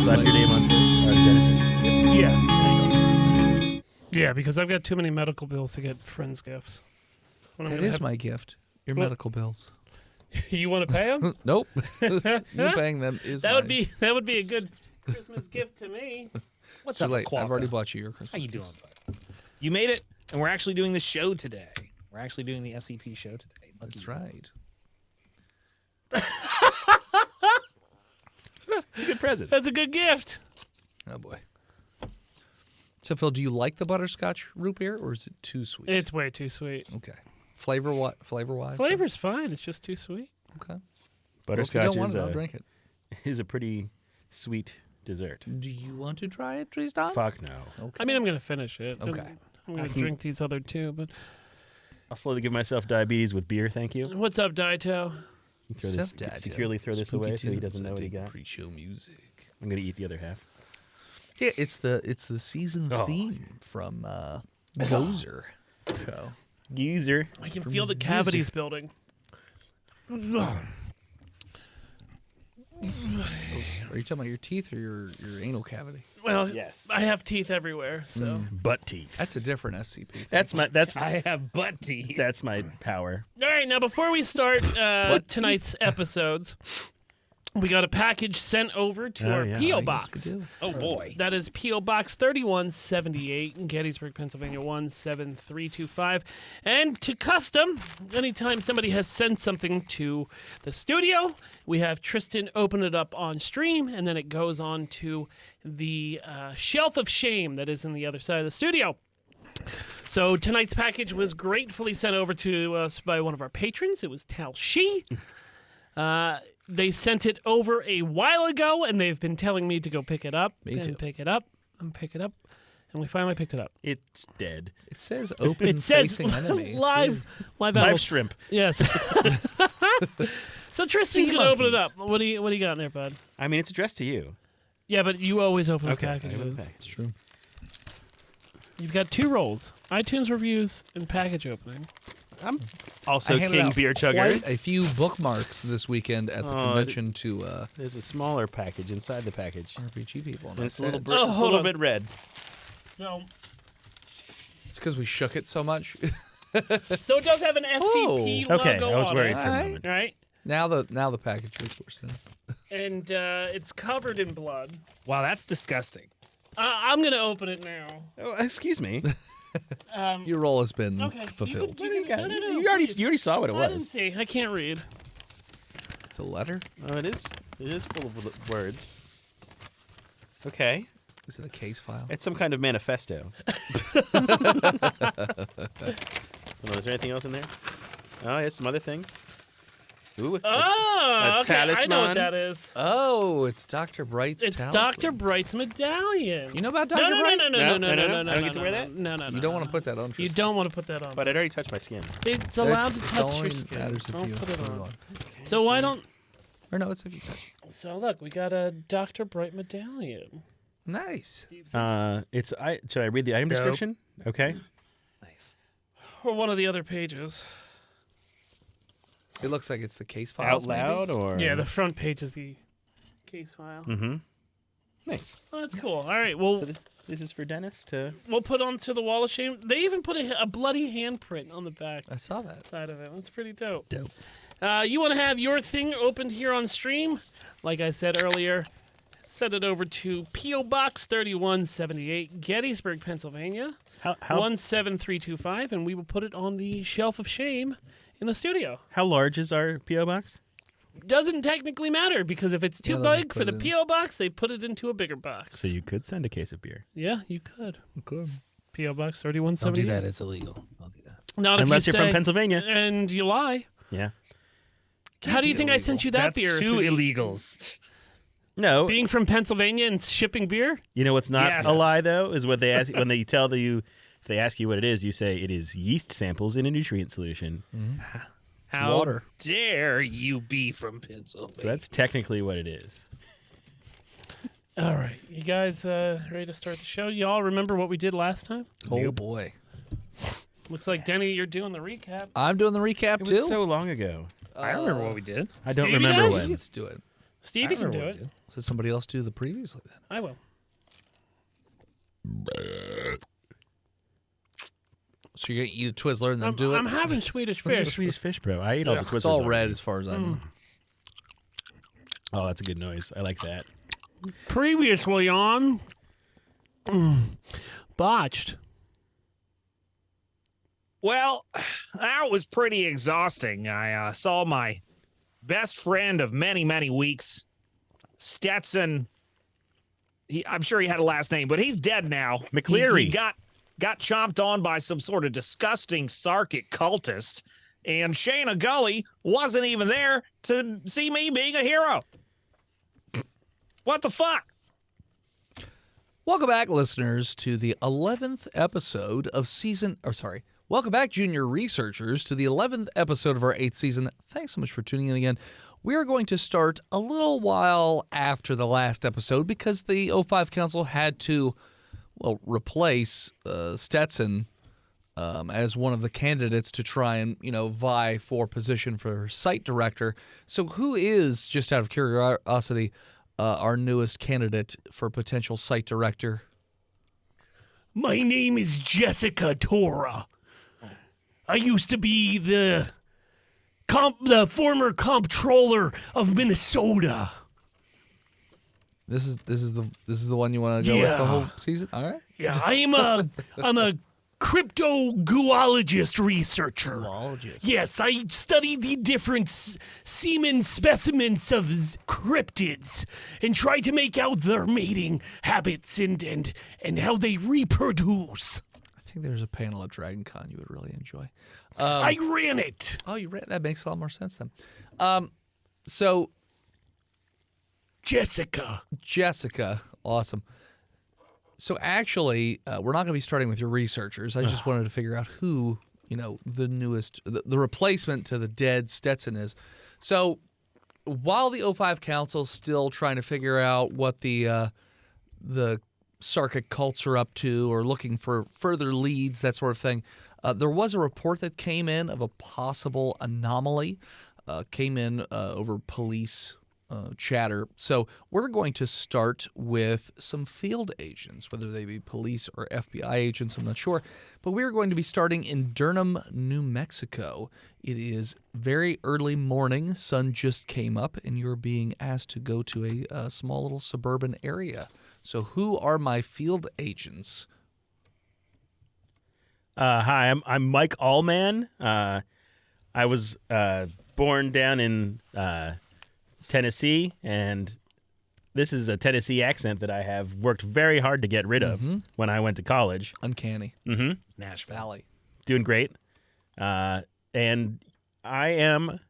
slap your name on Dennis. Yeah, thanks. Yeah, because I've got too many medical bills to get friends gifts. That is my gift. Your medical bills. You want to pay them? Nope. You paying them is that mine. would be a good Christmas gift to me. What's Too up, late. Qualcomm? I've already bought you your Christmas. How you gift. doing, bud? You made it, and we're actually doing the show today. We're actually doing the SCP show today. Lucky That's you. right. It's a good present. That's a good gift. Oh boy. So Phil, do you like the butterscotch root beer, or is it too sweet? It's way too sweet. Okay. Flavor what? Flavor wise? Flavor's fine. It's just too sweet. Okay. Butterscotch well, if you don't want it, I'll is, drink it. is a pretty sweet dessert. Do you want to try it, Tristan? Fuck no. Okay. I mean, I'm gonna finish it. Okay. I'm gonna drink these other two. But I'll slowly give myself diabetes with beer, thank you. what's up, Daito? You throw this, Except Dad, securely throw this Spooky away so he tunes, doesn't know I what he dig got. Pre-show music. I'm going to eat the other half. Yeah, it's the season Oh. theme from Gozer show. User. I can feel the cavities building. Are you talking about your teeth or your anal cavity? Well, Yes. I have teeth everywhere, so. Butt teeth. That's a different SCP thing. I have butt teeth. That's my power. All right, now before we start tonight's episodes, we got a package sent over to our yeah, P.O. I guess box. we do. Oh boy. That is P.O. Box 3178 in Gettysburg, Pennsylvania 17325. And to custom, anytime somebody has sent something to the studio, we have Tristan open it up on stream, and then it goes on to the shelf of shame that is in the other side of the studio. So tonight's package was gratefully sent over to us by one of our patrons. It was Tal Shi. They sent it over a while ago, and they've been telling me to go pick it up. Me too. Pick it up and pick it up. And we finally picked it up. It's dead. It says open It says facing enemy. It's live weird. animal- Live shrimp. Yes. So Tristan's Sea gonna open it up. monkeys. What do you got in there, bud? I mean, it's addressed to you. Yeah, but you always open the Okay. packages. Okay. It's true. You've got two roles: iTunes reviews and package opening. I'm also I handed King out Beer Chugger. quite a few bookmarks this weekend at the Oh, convention to There's a smaller package inside the package. RPG people. And it's a little, Oh, it's a hold little on. bit red. No. It's because we shook it so much. So it does have an SCP Oh. logo Okay, I was on worried it. for a Alright. moment. Right? now the package makes more sense. And it's covered in blood. Wow, that's disgusting. I'm gonna open it now. Oh, excuse me. Your role has been Okay. fulfilled. You You already saw what it I didn't was. see. I can't read. It's a letter. Oh, it is. It is full of words. Okay, Is it a case file? it's some kind of manifesto. Oh, is there anything else in there? Oh, yeah, some other things. Ooh, Oh, okay. I know talisman. what that is. Oh, it's Dr. Bright's It's talisman. Dr. Bright's medallion. You know about Dr. No, no, Bright? no, no, No, no, no, no, no, no, no, I don't no, get to wear that? no, no, no. You don't want to put that on. You Tristan. don't want to put that on. but it already touched my skin. It's allowed It's to touch only your skin. matters if Don't you put it on. on. So why don't? Or no, it's if you touch. So look, we got a Dr. Bright medallion. Nice. Should I read the item description? Okay. Nice. Or one of the other pages. It looks like it's the case Out files. loud or Yeah, the front page is the case file. Mm-hmm. Nice. Oh, that's cool. All right, well, So this is for Dennis to. we'll put onto the wall of shame. They even put a bloody handprint on the back I saw that. side of it. That's pretty dope. Dope. You want to have your thing opened here on stream? Like I said earlier, send it over to P.O. Box 3178, Gettysburg, Pennsylvania, How 17325, and we will put it on the shelf of shame in the studio. how large is our PO box? Doesn't technically matter, because if it's too Yeah, they'll just big put for the it in. P.O. Box, they put it into a bigger box. So you could send a case of beer. Yeah, you could. Cool. P.O. Box Don't 3178. do that. It's illegal. Don't do that. Not Unless if you're you from Pennsylvania. and you lie. Yeah. How do you think I sent you that That's beer? two illegals. No. Being from Pennsylvania and shipping beer? You know what's not Yes. a lie though is what they ask when they tell you. If they ask you what it is, you say it is yeast samples in a nutrient solution. How water. dare you be from Pennsylvania? So that's technically what it is. All right. You guys ready to start the show? Y'all remember what we did last time? Oh boy. Looks like, Denny, you're doing the recap. I'm doing the recap It was too. so long ago. I remember what we did. I don't Stevie remember does? when. Let's do it. Steve, I you can don't do know it. what to So somebody else do the previously then. I will. So you're gonna eat a Twizzler and then do it. I'm having Swedish Look at the fish. Swedish fish, bro. I eat all the Twizzlers. It's all already. red as far as I know. Oh, that's a good noise. I like that. Previously on Botched. Well, that was pretty exhausting. I saw my best friend of many, many weeks, Stetson. I'm sure he had a last name, but he's dead now. McCleary. He got chomped on by some sort of disgusting Sarkic cultist, and Shayna Gully wasn't even there to see me being a hero. What the fuck? Welcome back, listeners, to the 11th episode of welcome back, junior researchers, to the 11th episode of our 8th season. Thanks so much for tuning in again. We are going to start a little while after the last episode because the O5 Council had to, replace Stetson as one of the candidates to try and, vie for position for site director. So who is, just out of curiosity, our newest candidate for potential site director? My name is Jessica Tora. I used to be the former comptroller of Minnesota. This is the one you want to go with the whole season? All right. Yeah, I'm a cryptozoologist researcher. Zoologist. Yes, I study the different semen specimens of cryptids and try to make out their mating habits and how they reproduce. I think there's a panel at DragonCon you would really enjoy. I ran it. Oh, you ran? That makes a lot more sense then. So Jessica, awesome. So actually, we're not going to be starting with your researchers. I just wanted to figure out who, the newest, the replacement to the dead Stetson is. So while the O5 Council's still trying to figure out what the Sarkic cults are up to or looking for further leads, that sort of thing, there was a report that came in of a possible anomaly, came in over police chatter. So we're going to start with some field agents, whether they be police or FBI agents, I'm not sure. But we're going to be starting in Durham, New Mexico. It is very early morning. Sun just came up, and you're being asked to go to a small little suburban area. So who are my field agents? Hi, I'm Mike Allman. I was born down in Tennessee, and this is a Tennessee accent that I have worked very hard to get rid of when I went to college. Uncanny. It's Nashville. Valley. Doing great. And I am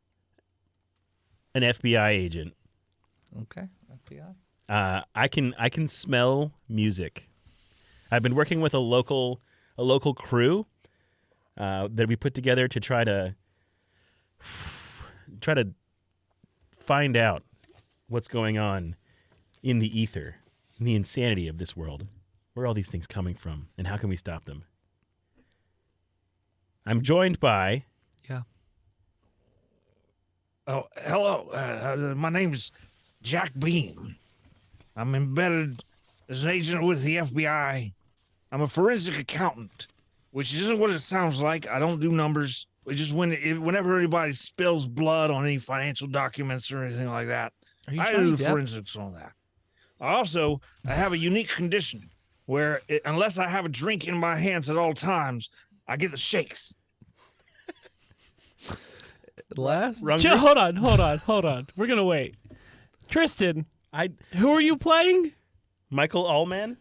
an FBI agent. Okay, FBI. I can smell music. I've been working with a local crew that we put together to try to find out what's going on in the ether, in the insanity of this world. Where are all these things coming from, and how can we stop them? I'm joined by... Yeah. Oh, hello. My name's Jack Beam. I'm embedded as an agent with the FBI. I'm a forensic accountant, which isn't what it sounds like. I don't do numbers. It's just whenever anybody spills blood on any financial documents or anything like that, Are you I Johnny do the Depp? forensics on that. I have a unique condition where unless I have a drink in my hands at all times, I get the shakes. Last? Hold on. We're gonna wait. Tristan, who are you playing? Michael Allman?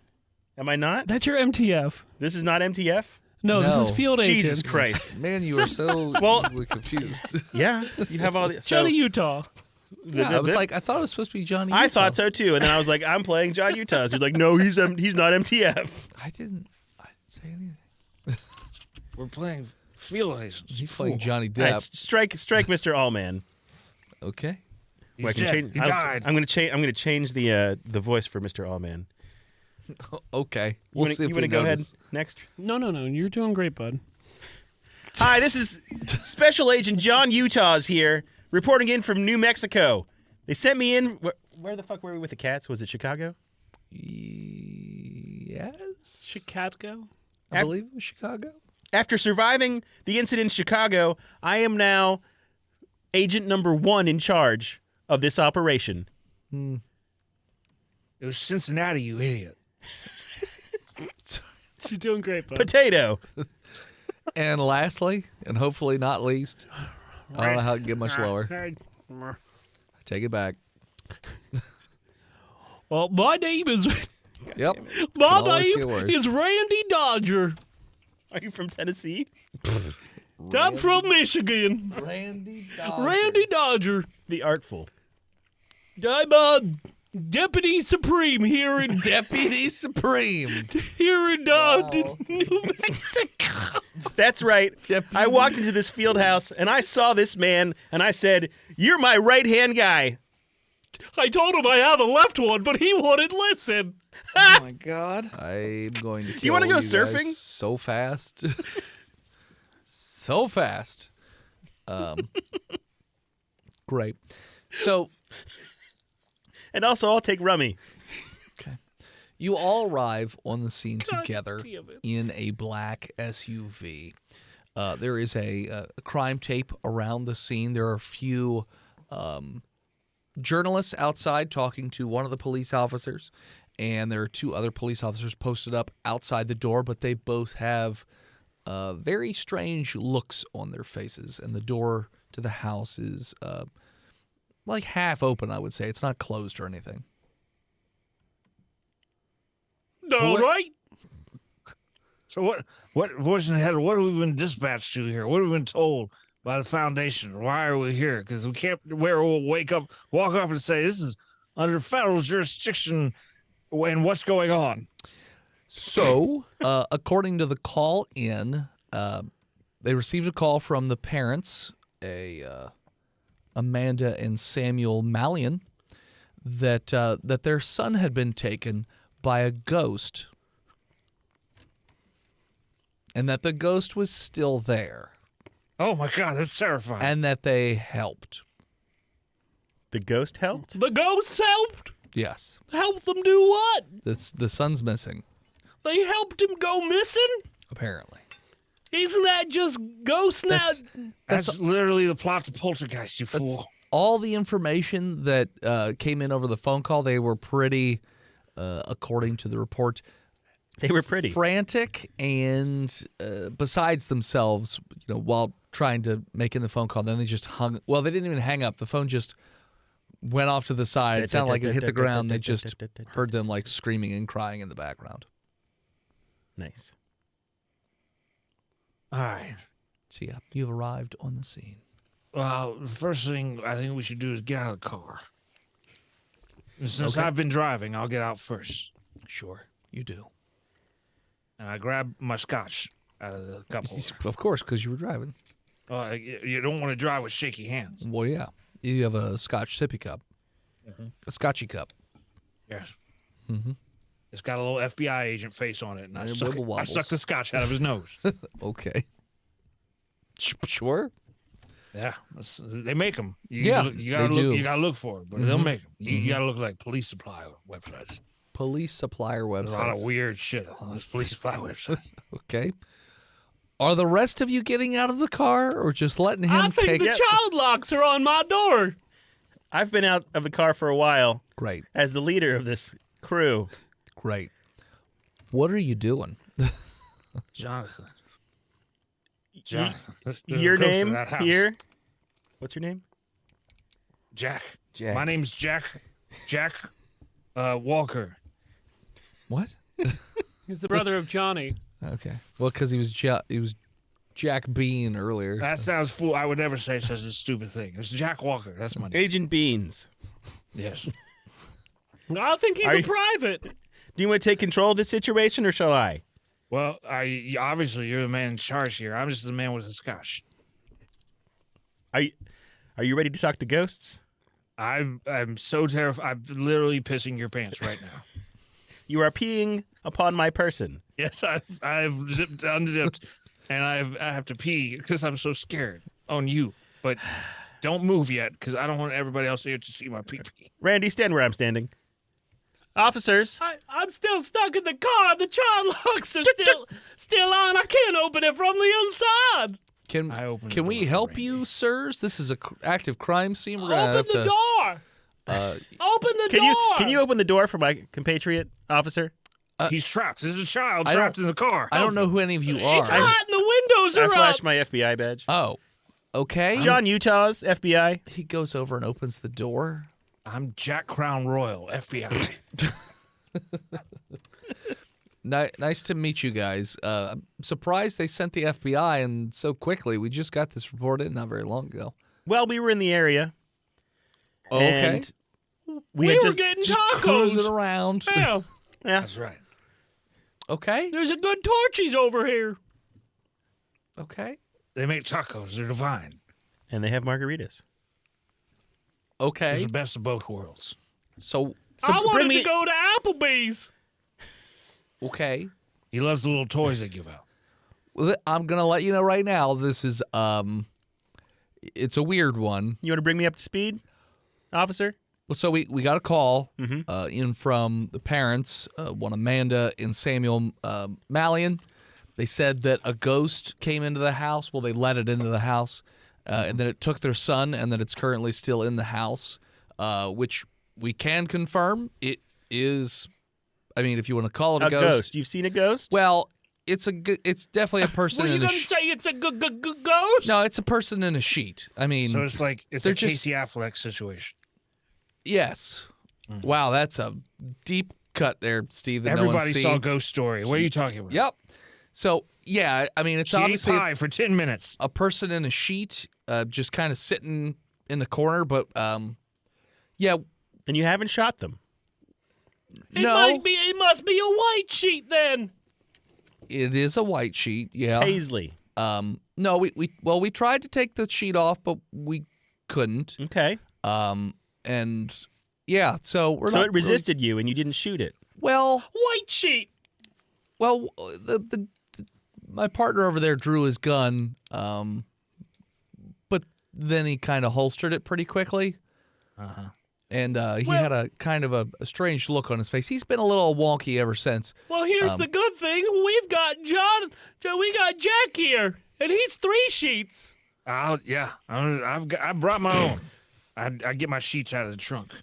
Am I not? That's your MTF. This is not MTF? No, this is No. field agent. Jesus Christ. Man, you are so Well- easily confused. Yeah, you have all the... Johnny Utah. Yeah, I was like, I thought it was supposed to be Johnny. I Utah. thought so too, and then I was like, I'm playing John Utah. He's like, no, he's not MTF. I didn't say anything. We're playing field agents. He's playing Johnny All right, Depp. strike Mr. Allman. Okay. He's Wait, I can dead. change- He died. I'm gonna change the voice for Mr. Allman. Okay. We'll see you if wanna we go ahead notice. next? No. You're doing great, bud. Hi, this is Special Agent John Utah's here, reporting in from New Mexico. They sent me in Where the fuck were we with the cats? Was it Chicago? Yes. Chicago? I believe it was Chicago. After surviving the incident in Chicago, I am now agent number 1 in charge of this operation. It was Cincinnati, you idiot. You're doing great, bud. Potato. And lastly, and hopefully not least, I don't know how it can get much lower. I take it back. Well, my name is Yep. my Can always get name worse. is Randy Dodger. Are you from Tennessee? I'm from Michigan. Randy Dodger. Randy Dodger. The Artful. I'm a Deputy Supreme here in Deputy Supreme. New Mexico. That's right. Deputy- I walked into this field house and I saw this man and I said, "You're my right-hand guy." I told him I have a left one, but he wouldn't listen. Oh my God. I'm going to kill You wanna go guys surfing? so fast. So fast. Great. So, And also, I'll take Rummy. okay. You all arrive on the scene together damn it. in a black SUV. There is a crime tape around the scene. There are a few journalists outside talking to one of the police officers, and there are 2 other police officers posted up outside the door, but they both have very strange looks on their faces, and the door to the house is like half open, I would say. It's not closed or anything. All right. So what voice in the head? What have we been dispatched to here? What have we been told by the Foundation? Why are we here? Because we can't. Where we'll walk up and say this is under federal jurisdiction, and what's going on? So, according to the call in, they received a call from the parents, Amanda and Samuel Mallion, that their son had been taken by a ghost, and that the ghost was still there, Oh my God, that's terrifying. and that they helped. The ghost helped? The ghosts helped. Yes, Help them do what? the son's missing, They helped him go missing? apparently. Isn't that just ghost now? That's literally the plot to Poltergeist, you That's fool. all the information that came in over the phone call. They were pretty, according to the report, They were pretty. frantic and besides themselves, while trying to make in the phone call. Then they just hung. Well, they didn't even hang up. The phone just went off to the side. It sounded like it hit the ground. They just heard them like screaming and crying in the background. Nice. All right. So yeah, you've arrived on the scene. Well, the first thing I think we should do is get out of the car. And since Okay. I've been driving, I'll get out first. Sure, you do. And I grab my scotch out of the cup holder. Of course, because you were driving. You don't want to drive with shaky hands. Well, yeah. You have a Scotch sippy cup, a Scotchy cup. Yes. Mhm. It's got a little FBI agent face on it, and I And suck, wibble I wobbles. suck the scotch out of his nose. Okay. Sure. Yeah, they make them. Yeah, you gotta they look. do. You gotta look for it, but they'll Mhm. make them. You gotta look like police supply websites. Police supplier There's a lot of websites. weird shit on those police supply websites. Okay. Are the rest of you getting out of the car or just letting him I think take the it? child locks are on my door. I've been out of the car for a while Great. as the leader of this crew. Great. What are you doing? Jonathan. Jonathan. Your Go to name that house. here? What's your name? Jack. Jack. My name's Jack. Jack Walker. What? He's the brother of Johnny. Okay. Well, because he was Jack Bean earlier. That so- sounds fool. I would never say such a stupid thing. It's Jack Walker. That's my name. Agent Beans. Yes. I think he's Are a you- private. Do you want to take control of this situation or shall I? Well, obviously you're the man in charge here. I'm just the man with the scotch. Are you ready to talk to ghosts? I'm so terrified. I'm literally pissing your pants right now. You are peeing upon my person. Yes, I've unzipped, and I have to pee because I'm so scared on you. But Don't move yet, because I don't want everybody else here to see my pee-pee. Randy, stand where I'm standing. Officers. I'm still stuck in the car. The child locks are still on. I can't open it from the inside. Can we help you, sirs? This is a active crime scene. We're gonna Open the door. Open the door. Can you open the door for my compatriot, officer? He's trapped. There's a child trapped in the car. I don't know who any of you are. It's hot and the windows I are up. flashed my FBI badge. Oh, okay. John Utah's FBI. He goes over and opens the door. I'm Jack Crown Royal, FBI. Nice to meet you guys. I'm surprised they sent the FBI and so quickly. We just got this report in not very long ago. Well, we were in the area. Okay. And We had were just getting Just tacos. cruising around. Yeah. yeah. That's right. Okay. There's a good Torchies over here. Okay. They make tacos. They're divine. And they have margaritas. It's Okay. the best of both worlds. So, I bring wanted me- to go to Applebee's. okay. He loves the little toys they give out. Well, I'm gonna let you know right now. This is it's a weird one. You want to bring me up to speed, officer? Well, so we got a call Mhm. in from the parents, one Amanda and Samuel Mallion. They said that a ghost came into the house. Well, they let it into the house, and then it took their son, and that it's currently still in the house, which we can confirm. It is, I mean, if you want to call it a ghost. You've seen a ghost? Well, it's definitely a person Were you in a going to sheet. say it's a ghost? No, it's a person in a sheet. I mean, So it's like it's they're a just- Casey Affleck situation. yes. Wow, that's a deep cut there, Steve. That no Everybody one's saw seen. Ghost Story. What are you talking about? Yep. So yeah, I mean, it's She ate obviously pie for 10 minutes. a person in a sheet, just kind of sitting in the corner. But yeah, And you haven't shot them. no, It must be a white sheet then. it is a white sheet. Yeah. Paisley. No, we tried to take the sheet off, but we couldn't. Okay. And yeah, so we're So not it resisted you and you didn't shoot it. Well, White sheet. well, the my partner over there drew his gun, but then he kind of holstered it pretty quickly. Uh-huh. And he had a kind of a strange look on his face. He's been a little wonky ever since. Well, here's the good thing. We've got we got Jack here, and he's 3 sheets. Yeah. I brought my own. I get my sheets out of the trunk.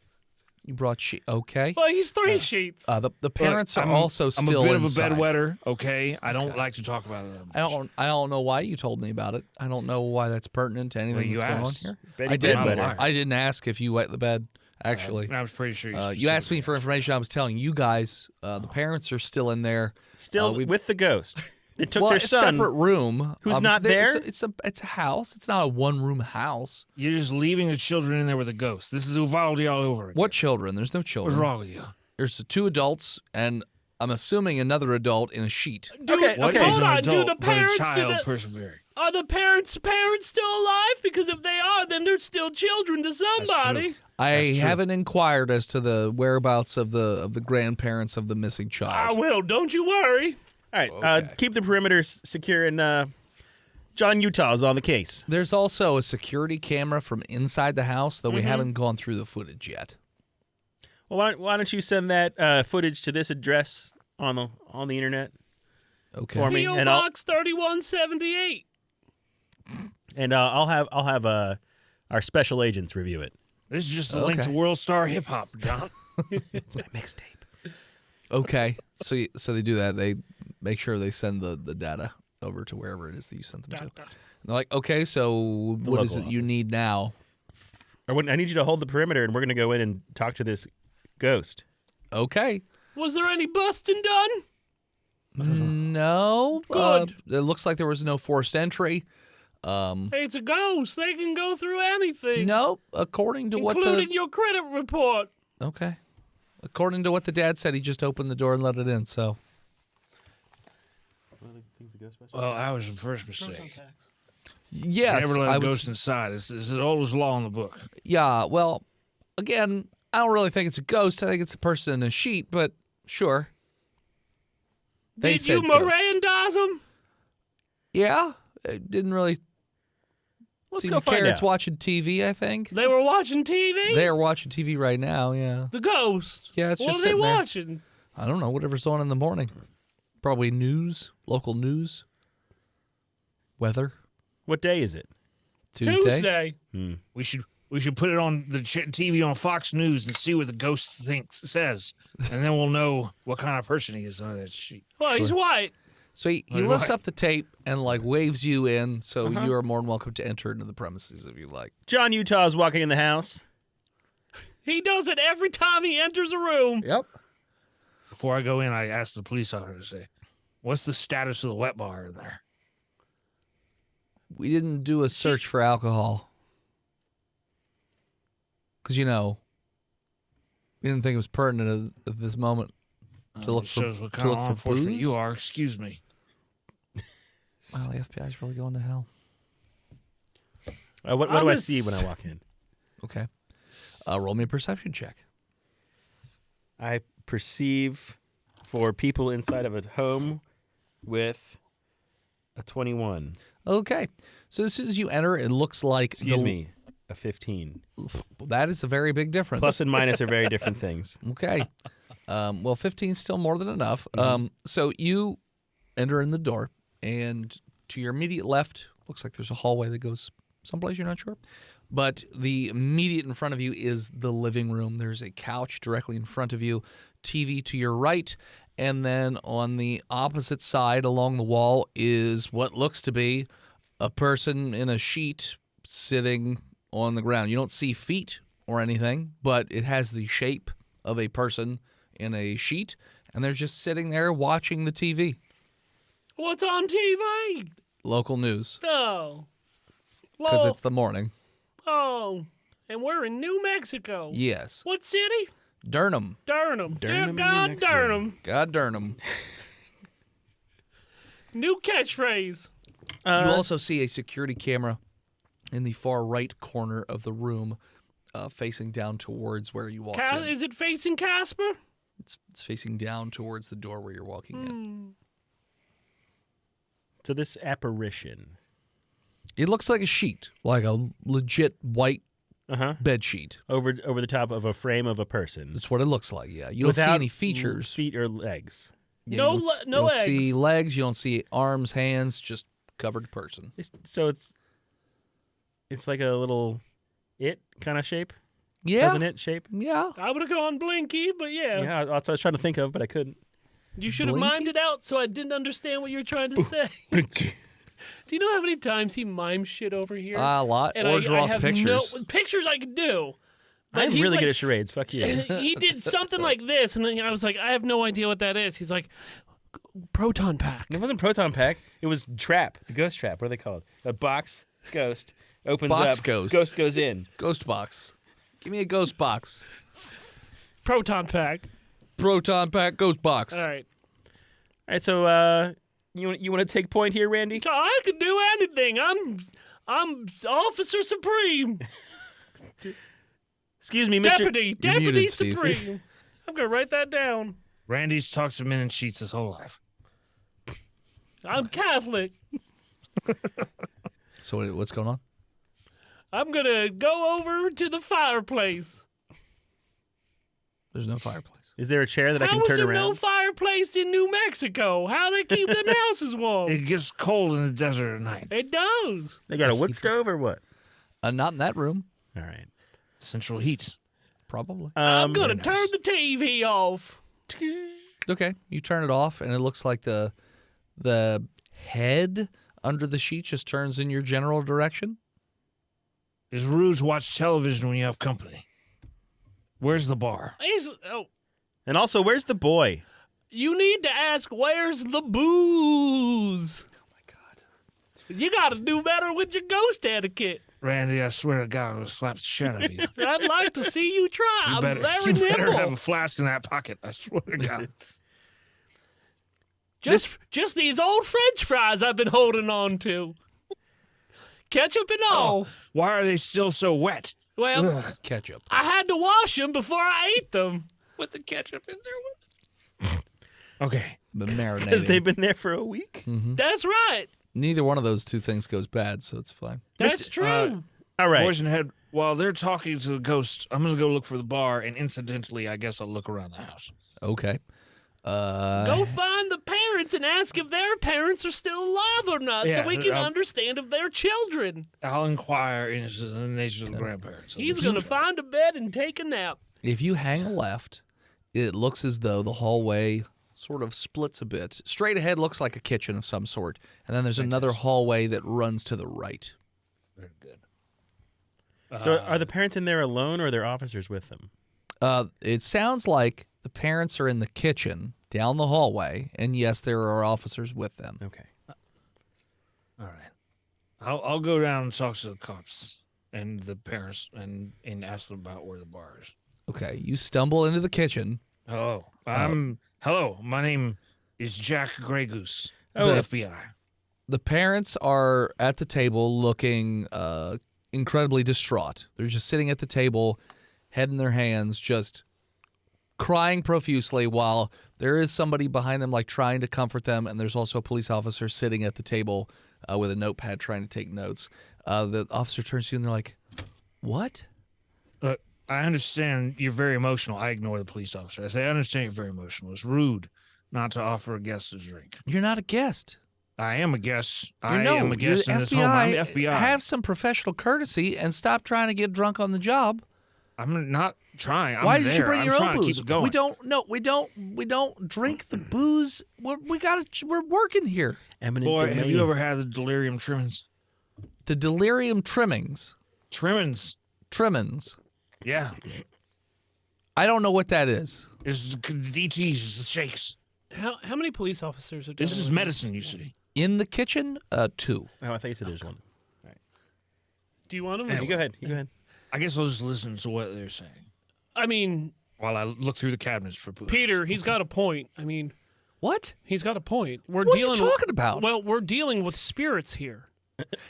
You brought okay. Well, he's 3 sheets. The parents Look, are also still I'm a bit inside. of a bedwetter, okay? I don't like to talk about it. I don't know why you told me about it. I don't know why that's pertinent to anything you that's going on asked. here. Betty I didn't. Bedwetter. I didn't ask if you wet the bed. Actually, I was pretty sure you asked me for information. I was telling you guys. The parents are still in there. Still with the ghost. It took Well, their a son. separate room. Who's not there? It's a house. It's not a one-room house. You're just leaving the children in there with a ghost. This is Uvalde all over again. What children? There's no What's children. wrong with you? There's 2 adults and I'm assuming another adult in a sheet. Okay, What okay. is Hold an on, do adult the but a parents child persevering? Are the parents still alive? Because if they are, then they're still children to somebody. I That's true. haven't inquired as to the whereabouts of the grandparents of the missing I child. will. Don't you worry. All right. Okay. Keep the perimeters secure and John Utah's on the case. There's also a security camera from inside the house, though we Mm-hmm. haven't gone through the footage yet. Well, why don't you send that footage to this address on the internet Okay. for me, P.O. and I'll Box 3178. I'll have our special agents review it. This is just a link to World Star Hip Hop, John. It's my mixtape. Okay. So they do that. They make sure they send the data over to wherever it is that you sent them to. And they're like, okay, so what is it local you need now? I need you to hold the perimeter, and we're going to go in and talk to this ghost. Okay. Was there any busting done? No. Good. It looks like there was no forced entry. Hey, it's a ghost. They can go through anything. No, according to Including your credit report. Okay. According to what the dad said, he just opened the door and let it in, so. Well, I was the first mistake. Yes, Never let I a was, ghost inside. It's as old as law in the book. yeah, well, again, I don't really think it's a ghost. I think it's a person in a sheet, but sure. They Did you said ghost. Mirandize them? Yeah, it didn't really Let's See, go find Carrot's out. watching TV, I think. They were watching TV? They are watching TV right now, yeah. The ghost. Yeah, it's what just are they sitting there. watching? I don't know, whatever's on in the morning. Probably news, local news, weather, What day is it? Tuesday. We should put it on the TV on Fox News and see what the ghost says, and then we'll know what kind of person he is on that sheet. Well, he's white. So he Like lifts what? up the tape and like waves you in, so you are more than welcome to enter into the premises if you like. John Utah's walking in the house. He does it every time he enters a room. Yep. Before I go in, I asked the police officer, "What's the status of the wet bar in there?" We didn't do a search for alcohol. Because, we didn't think it was pertinent at this moment to look for, shows what to kind look of law for enforcement booze. you are. Excuse me. Wow, the FBI's really going to hell. What do I see when I walk in? Okay. Roll me a perception check. I perceive for people inside of a home with a 21. Okay. So as soon as you enter, it looks like... Excuse me, a 15. That is a very big difference. Plus and minus are very different things. Okay. Well, 15 is still more than enough. So you enter in the door, and to your immediate left, looks like there's a hallway that goes someplace, you're not sure. But the immediate in front of you is the living room. There's a couch directly in front of you, TV to your right, and then on the opposite side along the wall is what looks to be a person in a sheet sitting on the ground. You don't see feet or anything, but it has the shape of a person in a sheet, and they're just sitting there watching the TV. What's on TV? Local news, Oh. because Well, it's the morning. oh. And we're in New Mexico. Yes. What city? Durham. Durham. Durham, New God Mexico. Durham. God Durham. New catchphrase. You also see a security camera in the far right corner of the room, facing down towards where you walked in. Is it facing Casper? It's facing down towards the door where you're walking in. So this apparition. It looks like a sheet, like a legit white bed sheet. Over the top of a frame of a person. That's what it looks like. Yeah, you don't see Without any features. feet or legs. Yeah, No you don't, le- no you don't see eggs. legs. You don't see arms, hands. Just covered person. So it's like a little it kind of shape. Yeah, Doesn't it shape? yeah. I would have gone Blinky, but yeah. Yeah, that's what I was trying to think of, but I couldn't. You should have Blinky? mimed it out so I didn't understand what you were trying to say. Do you know how many times he mimes shit over here? A lot. And Or I draws have pictures. No, pictures I could do. But I'm he's really like, good at charades. Fuck you. He did something like this, and then I was like, I have no idea what that is. He's like, proton pack. It wasn't proton pack. It was trap. The ghost trap. What are they called? A box ghost opens Box up. ghost. Ghost goes in. Ghost box. Give me a ghost box. Proton pack. Proton pack ghost box. All right. All right. So you want to take point here, Randy? So I can do anything. I'm Officer Supreme. Excuse me, Mr. Deputy You're muted, Steve. Supreme. I'm gonna write that down. Randy's talked to men in sheets his whole life. I'm Catholic. So what's going on? I'm gonna go over to the fireplace. There's no fireplace. Is there a chair that I How can is turn there around? no fireplace in New Mexico? How they keep them houses warm? It gets cold in the desert at night. It does. They got a wood stove or what? Not in that room. All right. Central heat. Probably. I'm gonna very turn nice. the TV off. Okay, you turn it off, and it looks like the head under the sheet just turns in your general direction. It's rude to watch television when you have company. Where's the bar? And also, where's the boy? You need to ask, where's the booze? Oh my god. You gotta do better with your ghost etiquette. Randy, I swear to God, I'm going to slap the shit out of you. I'd like to see you try. You I'm better, very you better nimble. have a flask in that pocket. I swear to God. Just these old French fries I've been holding on to. Ketchup and all. Why are they still so wet? Well, Ugh. Ketchup. I had to wash them before I ate them. With the ketchup in there. Okay. Been marinating. Because they've been there for a week. That's right. Neither one of those two things goes bad, so it's fine. That's true. All right. Boys in head, while they're talking to the ghost, I'm going to go look for the bar, and incidentally, I guess I'll look around the house. Okay. Go find the parents and ask if their parents are still alive or not, so Yeah, we can I'll- understand if they're children. I'll inquire into the nature of the grandparents. He's going to find a bed and take a nap. If you hang a left, it looks as though the hallway sort of splits a bit. Straight ahead looks like a kitchen of some sort, and then there's another hallway that runs to the right. Very good. So are the parents in there alone, or are there officers with them? It sounds like the parents are in the kitchen down the hallway, and yes, there are officers with them. Okay. All right. I'll go down and talk to the cops and the parents and ask them about where the bar is. Okay, you stumble into the kitchen. Hello, my name is Jack Grey Goose, Oh, the FBI. The parents are at the table looking incredibly distraught. They're just sitting at the table, head in their hands, just crying profusely while there is somebody behind them like trying to comfort them, and there's also a police officer sitting at the table with a notepad trying to take notes. The officer turns to you and they're like, "What?" I understand you're very emotional. I ignore the police officer. I say, I understand you're very emotional. It's rude not to offer a guest a drink. You're not a guest. I am a guest. You I know, am a guest you're in the this home. I'm FBI. Have some professional courtesy and stop trying to get drunk on the job. I'm not trying. I'm Why there. did you bring I'm your own trying to booze? keep it going. We don't drink the booze. We're working here. Eminent Boy, domain. have you ever had the delirium tremens? The delirium trimmings. Tremens. Yeah. I don't know what that is. It's DTs. It's the shakes. How many police officers are This dealing is with medicine, you see. In the kitchen, 2. Oh, I thought you said there's one. Do you want them? You go ahead. You go ahead. I guess I'll just listen to what they're saying I mean, while I look through the cabinets for booze. Peter, he's got a point. I mean, What? he's got a point. We're What are you dealing talking about? Well, we're dealing with spirits here.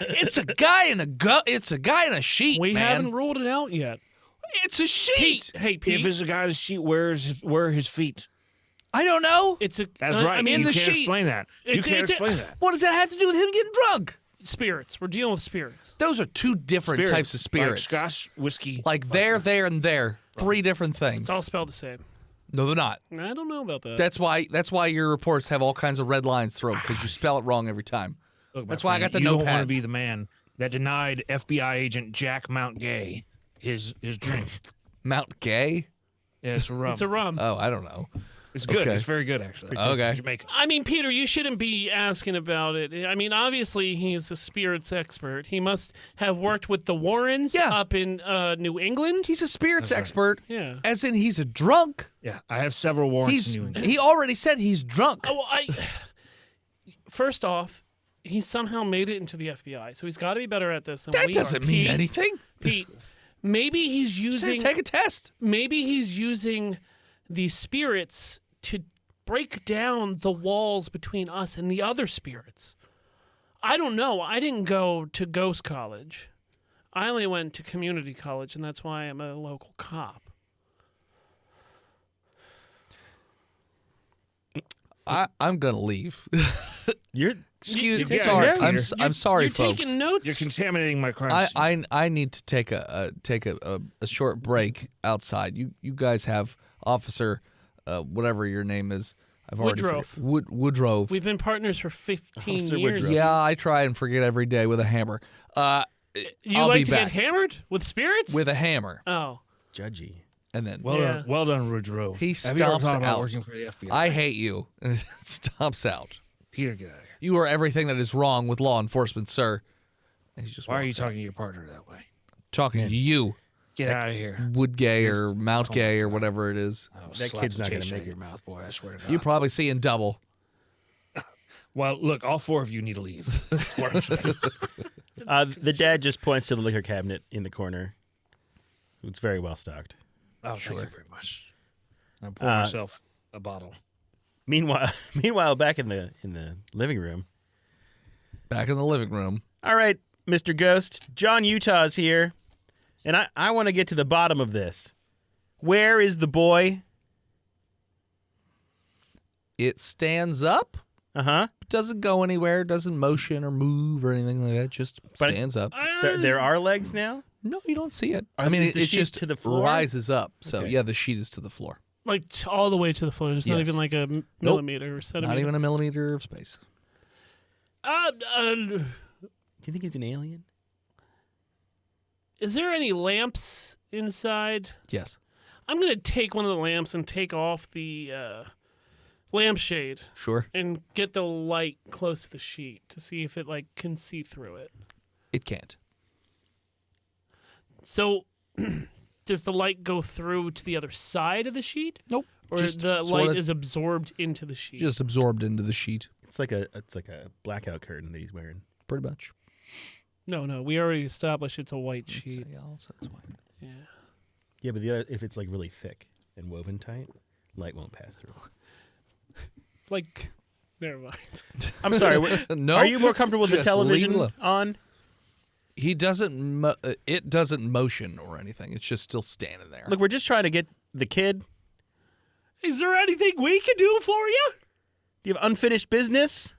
It's a guy in a sheet, We man. haven't ruled it out yet. It's a sheet. Hey, Pete. If it's a guy in the sheet, where are his feet? I don't know. It's a. That's I right. mean, in you the can't sheet. explain that. You It's- can't it's- explain that. What does that have to do with him getting drunk? spirits. We're dealing with spirits. Those are 2 different types of spirits. Like Scotch, whiskey. Like there, and there. 3 different things. It's all spelled the same. No, they're not. I don't know about that. That's why your reports have all kinds of red lines through them, because you spell it wrong every time. Look, my That's why I got friend, the you don't want notepad. to be the man that denied FBI agent Jack Mount Gay his drink. Mount Gay? Yeah, it's a rum. It's a rum. Oh, I don't know. It's good. Okay. It's very good, actually. Okay. It's Jamaican. I mean, Peter, you shouldn't be asking about it. I mean, obviously, he's a spirits expert. He must have worked with the Warrens Yeah. up in New England. He's a spirits That's right. expert, Yeah. as in he's a drunk. Yeah, I have several warrants in New England. He already said he's drunk. Oh, First off, he somehow made it into the FBI, so he's got to be better at this than That we doesn't are. mean Pete, anything. Pete, maybe he's Just using. take a test. Maybe he's using the spirits to break down the walls between us and the other spirits. I don't know. I didn't go to Ghost College. I only went to community college, and that's why I'm a local cop. I'm gonna leave. You're Excuse me. Yeah, Sorry, yeah, I'm sorry, You're folks. taking notes. You're contaminating my crime scene. I need to take a short break outside. You guys have Officer whatever your name is. I've already Woodrove. Woodrove. We've been partners for 15 Officer years. Woodrove. Yeah, I try and forget every day with a hammer. You I'll like be to back. get hammered with spirits? With a hammer, Oh. judgy. and then Yeah. Well done, Woodrow. He Have you ever stomps thought about out. working for the FBI? I hate you. And it stomps out. Peter, get out of here. You are everything that is wrong with law enforcement, sir. And he just Why are you walks out. talking to your partner that way? Talking to you, Get out of here. Wood Gay or Mount Gay or whatever it is. I'll That slap kid's the not gonna taste out make of your it. mouth, boy. I swear to God. You probably see in double. Well, look, all 4 of you need to leave. That's what I'm saying. The dad just points to the liquor cabinet in the corner. It's very well stocked. Oh, Sure. thank you very much. I pour myself a bottle. Meanwhile, back in the living room. Back in the living room. All right, Mr. Ghost, John Utah's here, and I want to get to the bottom of this. Where is the boy? It stands up. Uh-huh. Doesn't go anywhere, doesn't motion or move or anything like that, just But- stands up. There are legs now? No, you don't see it. Are I mean, these the it sheet just to the floor? rises up. So, Okay. yeah, the sheet is to the floor. Like all the way to the floor. There's not Yes. even like a millimeter or centimeter. Not even a millimeter of space. Do you think he's an alien? Is there any lamps inside? Yes. I'm going to take one of the lamps and take off the lampshade Sure. and get the light close to the sheet to see if it like can see through it. It can't. So does the light go through to the other side of the sheet? Nope. Or Just the sorta- light is absorbed into the sheet? Just absorbed into the sheet, It's like a blackout curtain that he's wearing. pretty much. No, we already established it's a white It's, sheet. yeah, also that's why. Yeah. Yeah, but the other, if it's like really thick and woven tight, light won't pass through. Like, never mind. I'm sorry. No. Are you more comfortable with the Just television leave it on? He doesn't. It doesn't motion or anything. It's just still standing there. Look, we're just trying to get the kid. Is there anything we can do for you? Do you have unfinished business?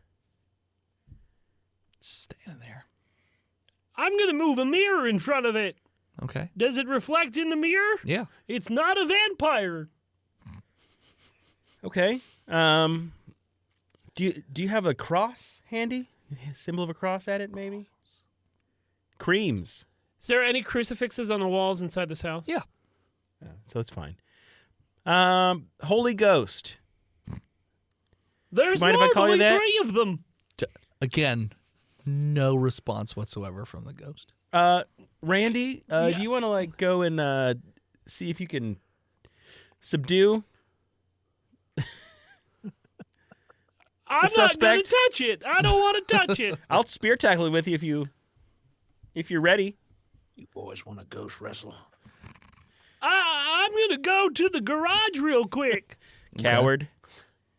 Standing there. I'm going to move a mirror in front of it. Okay. Does it reflect in the mirror? Yeah. It's not a vampire. Okay. Do you have a cross handy? A symbol of a cross at it, maybe? Creams. Is there any crucifixes on the walls inside this house? Yeah. So it's fine. Holy Ghost. There's mind if I call you normally that? 3 of them. Again, no response whatsoever from the ghost. Randy, Yeah. do you want to like go and see if you can subdue? I'm not going to suspect? touch it. I don't want to touch it. I'll spear tackle it with you if you're ready. You boys want to ghost wrestle? I'm going to go to the garage real quick. Coward.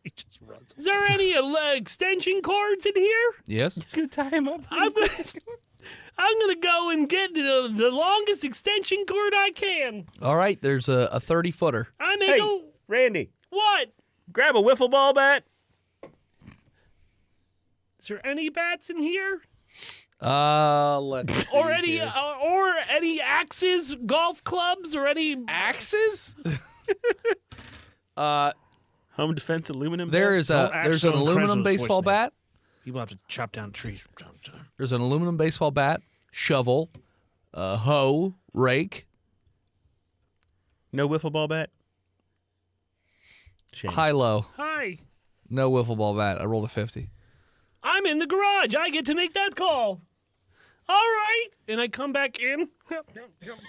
He just runs. Is there any extension cords in here? Yes. Gonna tie him up. I'm gonna go and get the longest extension cord I can. All right. There's a 30-footer. I make Hey, a Randy, what? grab a wiffle ball bat. Is there any bats in here? Let's see Or any here. or any axes, golf clubs, or any axes? Home defense aluminum. There bat? is Don't a act there's so an aluminum incredulous, baseball voicemail. bat. People have to chop down trees from time to time. There's an aluminum baseball bat, shovel, hoe, rake, No wiffle ball bat. Shame. high-low. Hi. No wiffle ball bat. I rolled a 50. I'm in the garage. I get to make that call. All right. And I come back in.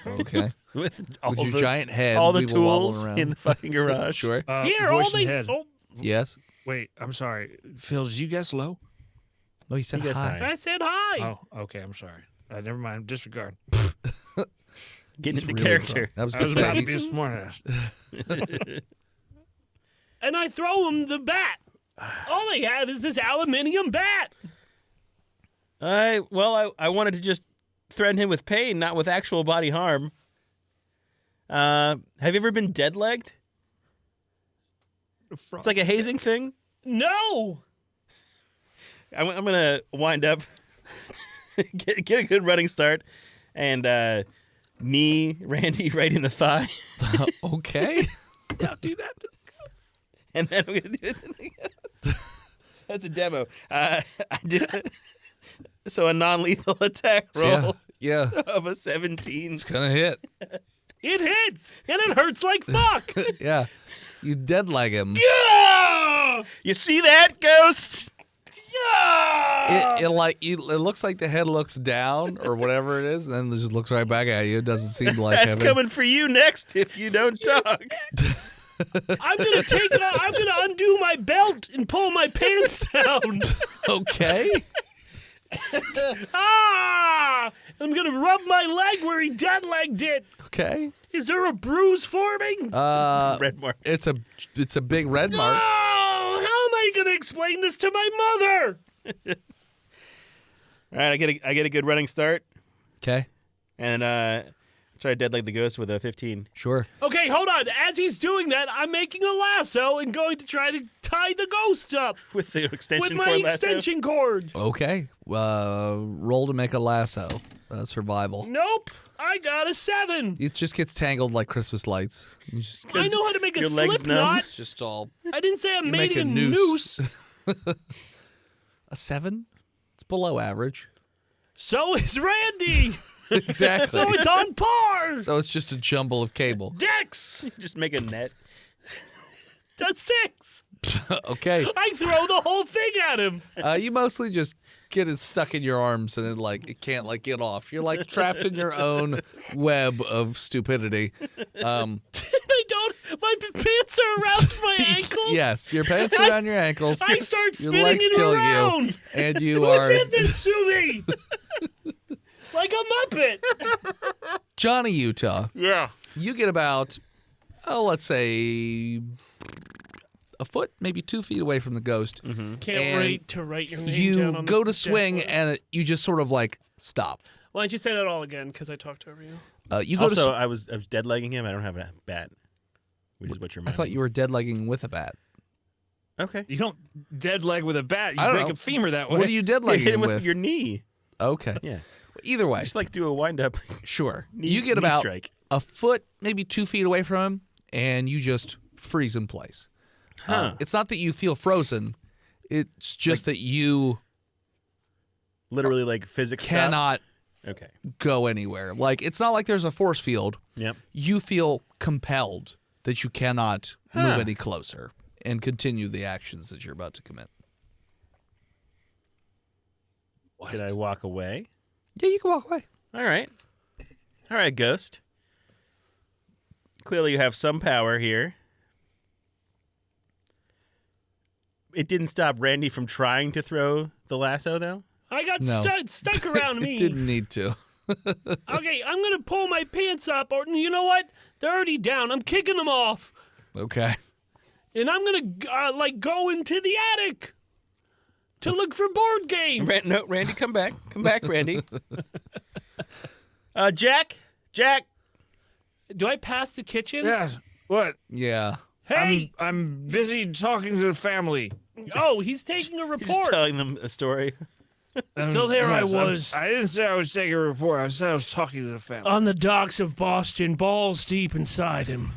Okay. With all With your the, giant head, all the we will wobble tools around. in the fucking garage. Sure. Here, all voice in they. head. Oh, Yes. Wait, I'm sorry. Phil, did you guess low? No, he said He guessed hi. high. I said hi. Oh, okay. I'm sorry. Never mind. Disregard. Getting He's into really character. I was I going was to about say, to be a he's, smartass. And I throw him the bat. All they have is this aluminium bat. I wanted to just threaten him with pain, not with actual body harm. Have you ever been dead-legged? It's like a hazing thing. No. I'm gonna wind up, get a good running start, and knee Randy right in the thigh, okay. yeah, do that to the ghost, and then I'm gonna do it to the ghost. That's a demo. I did so a non-lethal attack roll Yeah. of a 17. It's going to hit. It hits, and it hurts like fuck. Yeah. You dead leg him. Yeah! You see that, ghost? Yeah! It looks like the head looks down or whatever it is, and then it just looks right back at you. It doesn't seem like That's having... coming for you next if you don't talk. I'm gonna undo my belt and pull my pants down. Okay. Ah! I'm gonna rub my leg where he dead legged it. Okay. Is there a bruise forming? Red mark. It's a big red mark. Oh, how am I gonna explain this to my mother? All right, I get a good running start, Okay. and Try to deadleg the ghost with a 15. Sure. Okay, hold on. As he's doing that, I'm making a lasso and going to try to tie the ghost up With the extension with my cord lasso? extension cord. Okay. Roll to make a lasso. Survival. Nope. I got a 7. It just gets tangled like Christmas lights. You just, I know how to make a your legs slip numb? knot. it's just all. I didn't say I'm You make making a a noose. noose. A 7? It's below average. So is Randy. Exactly. So it's on par. So it's just a jumble of cable. Dex. Just make a net. That's 6. Okay. I throw the whole thing at him. You mostly just get it stuck in your arms and it can't get off. You're like trapped in your own web of stupidity. I don't. My pants are around my ankles. Yes, your pants are around your ankles. I start Your spinning legs it killing around. you, and you Who are did this to me? Like a Muppet. Johnny Utah. Yeah. You get about, let's say, a foot, maybe 2 feet away from the ghost. Can't And wait to write your name down You on go to this swing, deck list. and you just sort of stop. Why don't you say that all again? Because I talked over you. You go Also, to. I was dead legging him. I don't have a bat, which is what you're. I thought you were dead legging with a bat. Okay. You don't dead leg with a bat. I You don't break know. a femur that way. What are you dead You hit legging him with? with your knee. Okay. Yeah. Either way, Just like do a wind up. sure. Knee, You get knee about strike. a foot, maybe 2 feet away from him, and you just freeze in place. Huh. It's not that you feel frozen. It's just that you Literally, like physics cannot stops? Okay. go anywhere. It's not like there's a force field. Yep. You feel compelled that you cannot move Huh. any closer and continue the actions that you're about to commit. Did I walk away? Yeah, you can walk away. All right. All right, Ghost. Clearly, you have some power here. It didn't stop Randy from trying to throw the lasso, though. I got No. stuck around me. It didn't need to. Okay, I'm going to pull my pants up. Or you know what? They're already down. I'm kicking them off. Okay. And I'm going to go into the attic to look for board games. No, Randy, come back. Come back, Randy. Jack? Jack? Do I pass the kitchen? Yes. What? Yeah. Hey! I'm busy talking to the family. Oh, he's taking a He's report. telling them a story. So there I Yes, was. I didn't say I was taking a report. I said I was talking to the family. On the docks of Boston, balls deep inside him.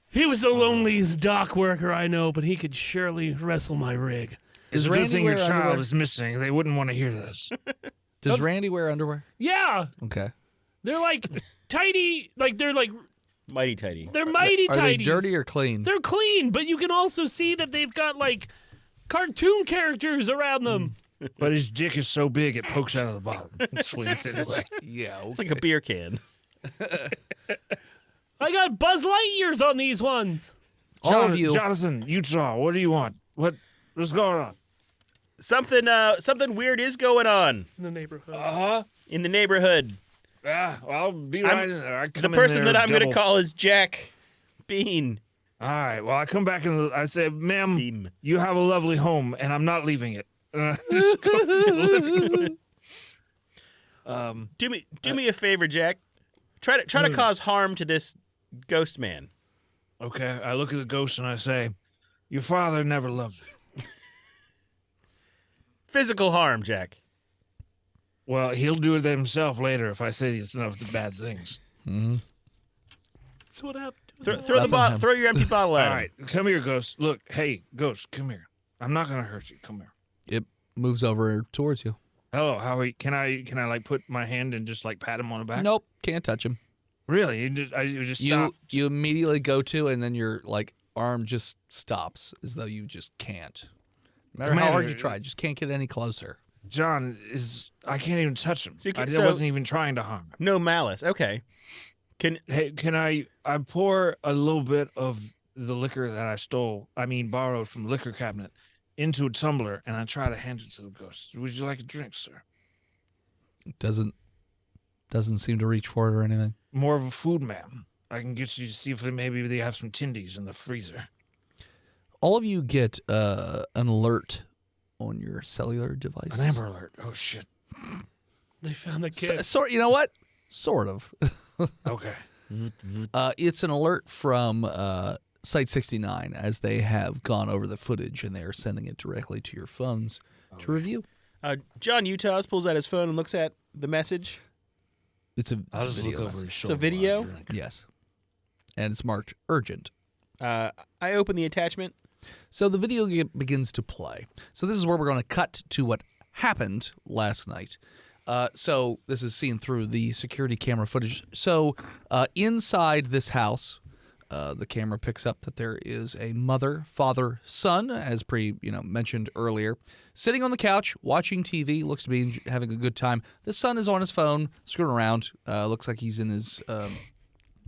He was the loneliest dock worker I know, but he could surely wrestle my rig. It's a good thing your child is missing. They wouldn't want to hear this. Does Randy wear underwear? Yeah, Okay. they're like tidy, they're Mighty tighty. mighty Are they tidies. dirty or clean? They're clean, but you can also see that they've got cartoon characters around them. But his dick is so big it pokes out of the bottom. It swings anyway. Yeah. It's like a beer can. I got Buzz Lightyears on these ones. All of you. Jonathan, Utah, what do you want? What's going on? Something weird is going on In the neighborhood. in the neighborhood. Yeah, well, I'll be right in there. I come The in person there that I'm going to double- call is Jack Bean. All right. Well, I come back and I say, ma'am, Beam. you have a lovely home, and I'm not leaving it. Just go to the living room. Do me a favor, Jack. Try to cause harm to this ghost man. Okay. I look at the ghost and I say, your father never loved you. Physical harm, Jack. Well, he'll do it himself later if I say it's enough of bad things. That's what happened. Throw the Nothing bottle. Throw happens. your empty bottle at All him. right. Come here, ghost. Look. Hey, ghost, come here. I'm not going to hurt you. Come here. It moves over towards you. Hello, how are you? Can I put my hand and just pat him on the back? Nope. Can't touch him. Really? You just stop. You immediately go to, and then your arm just stops as though you just can't. No matter how hard Commander, you try, just can't get any closer. John I can't even touch him. So you can- I so- wasn't even trying to harm him. No malice. Okay. Hey, can I pour a little bit of the liquor that I borrowed from the liquor cabinet into a tumbler and I try to hand it to the ghost. Would you like a drink, sir? Doesn't seem to reach for it or anything. More of a food man. I can get you to see if maybe they have some tindies in the freezer. All of you get an alert on your cellular devices. An Amber Alert. Oh shit. They found the kid. So you know what? Sort of. Okay. It's an alert from Site 69 as they have gone over the footage and they are sending it directly to your phones to review. John Utahs pulls out his phone and looks at the message. I'll just video look over message. his shoulder. It's a video? while I drink. Yes. And it's marked urgent. I open the attachment. So the video begins to play. So this is where we're going to cut to what happened last night. So this is seen through the security camera footage. So inside this house, the camera picks up that there is a mother, father, son, as mentioned earlier, sitting on the couch watching TV. Looks to be having a good time. The son is on his phone, screwing around. Looks like he's in his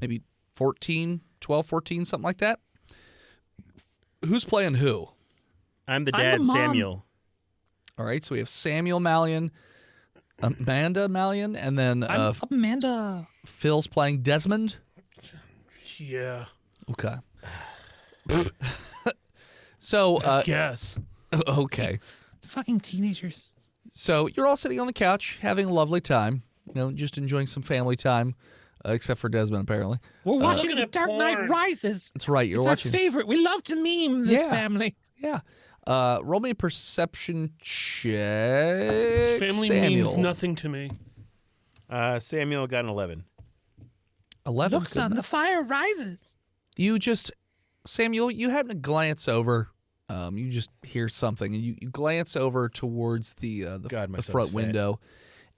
maybe 12, 14, something like that. Who's playing who? I'm the I'm dad, the mom. Samuel. All right, so we have Samuel Mallion, Amanda Mallion, and then I'm Amanda. Phil's playing Desmond. Yeah. Okay. So, Yes. okay. Fucking teenagers. So you're all sitting on the couch having a lovely time, just enjoying some family time, except for Desmond, apparently. We're watching Looking The at Dark porn. Knight Rises. That's right, you're It's watching. our favorite. We love to meme this Yeah. family. Yeah. Roll me a perception check. Family Samuel. means nothing to me. Samuel got an 11. 11. Look, son, the fire rises. Samuel, you happen to glance over. You just hear something, and you glance over towards the God, my the son's front fat. window,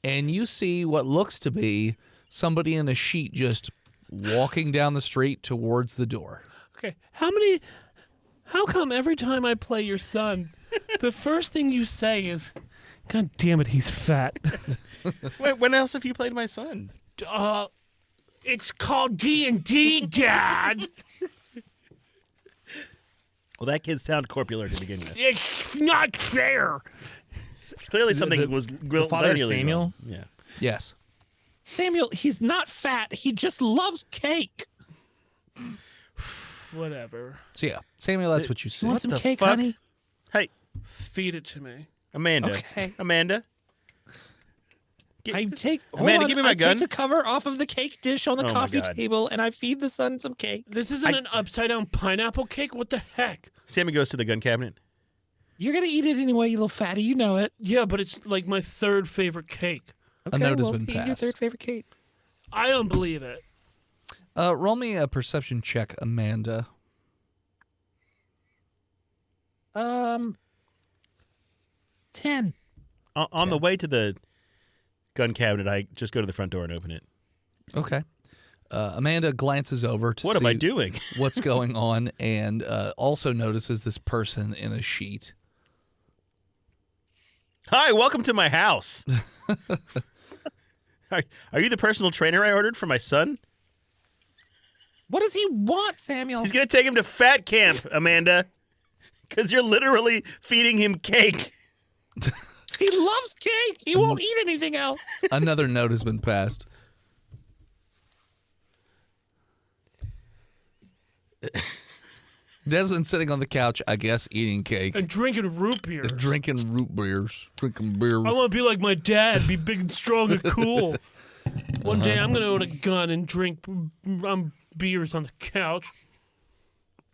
and you see what looks to be somebody in a sheet just walking down the street towards the door. Okay. How come every time I play your son, the first thing you say is, God damn it, he's fat. Wait, when else have you played my son? It's called D&D, Dad. Well, that kid sounded corpular to begin with. It's not fair. Clearly something The- was the father, glaringly Samuel? wrong. Yeah. Yes. Samuel, he's not fat. He just loves cake. Whatever. So yeah, Samuel, that's what you see. Want What some the cake, fuck? honey? Hey, Feed it to me. Amanda. Okay. Amanda. I take Amanda, give me my gun. Take the cover off of the cake dish on the Oh my coffee God. table, and I feed the son some cake. This isn't an upside-down pineapple cake? What the heck? Sammy goes to the gun cabinet. You're gonna eat it anyway, you little fatty. You know it. Yeah, but it's like my third favorite cake. A note has well, been feed your passed. third favorite cake. I don't believe it. Roll me a perception check, Amanda. 10. On the way to the gun cabinet, I just go to the front door and open it. Okay. Amanda glances over to What see am I doing? what's going on and also notices this person in a sheet. Hi, welcome to my house. Are you the personal trainer I ordered for my son? What does he want, Samuel? He's going to take him to fat camp, Amanda. Because you're literally feeding him cake. He loves cake. He won't eat anything else. Another note has been passed. Desmond's sitting on the couch, I guess, eating cake, And drinking root beer. drinking root beers, drinking beer. I want to be like my dad, be big and strong and cool. One day I'm going to own a gun and drink beers on the couch.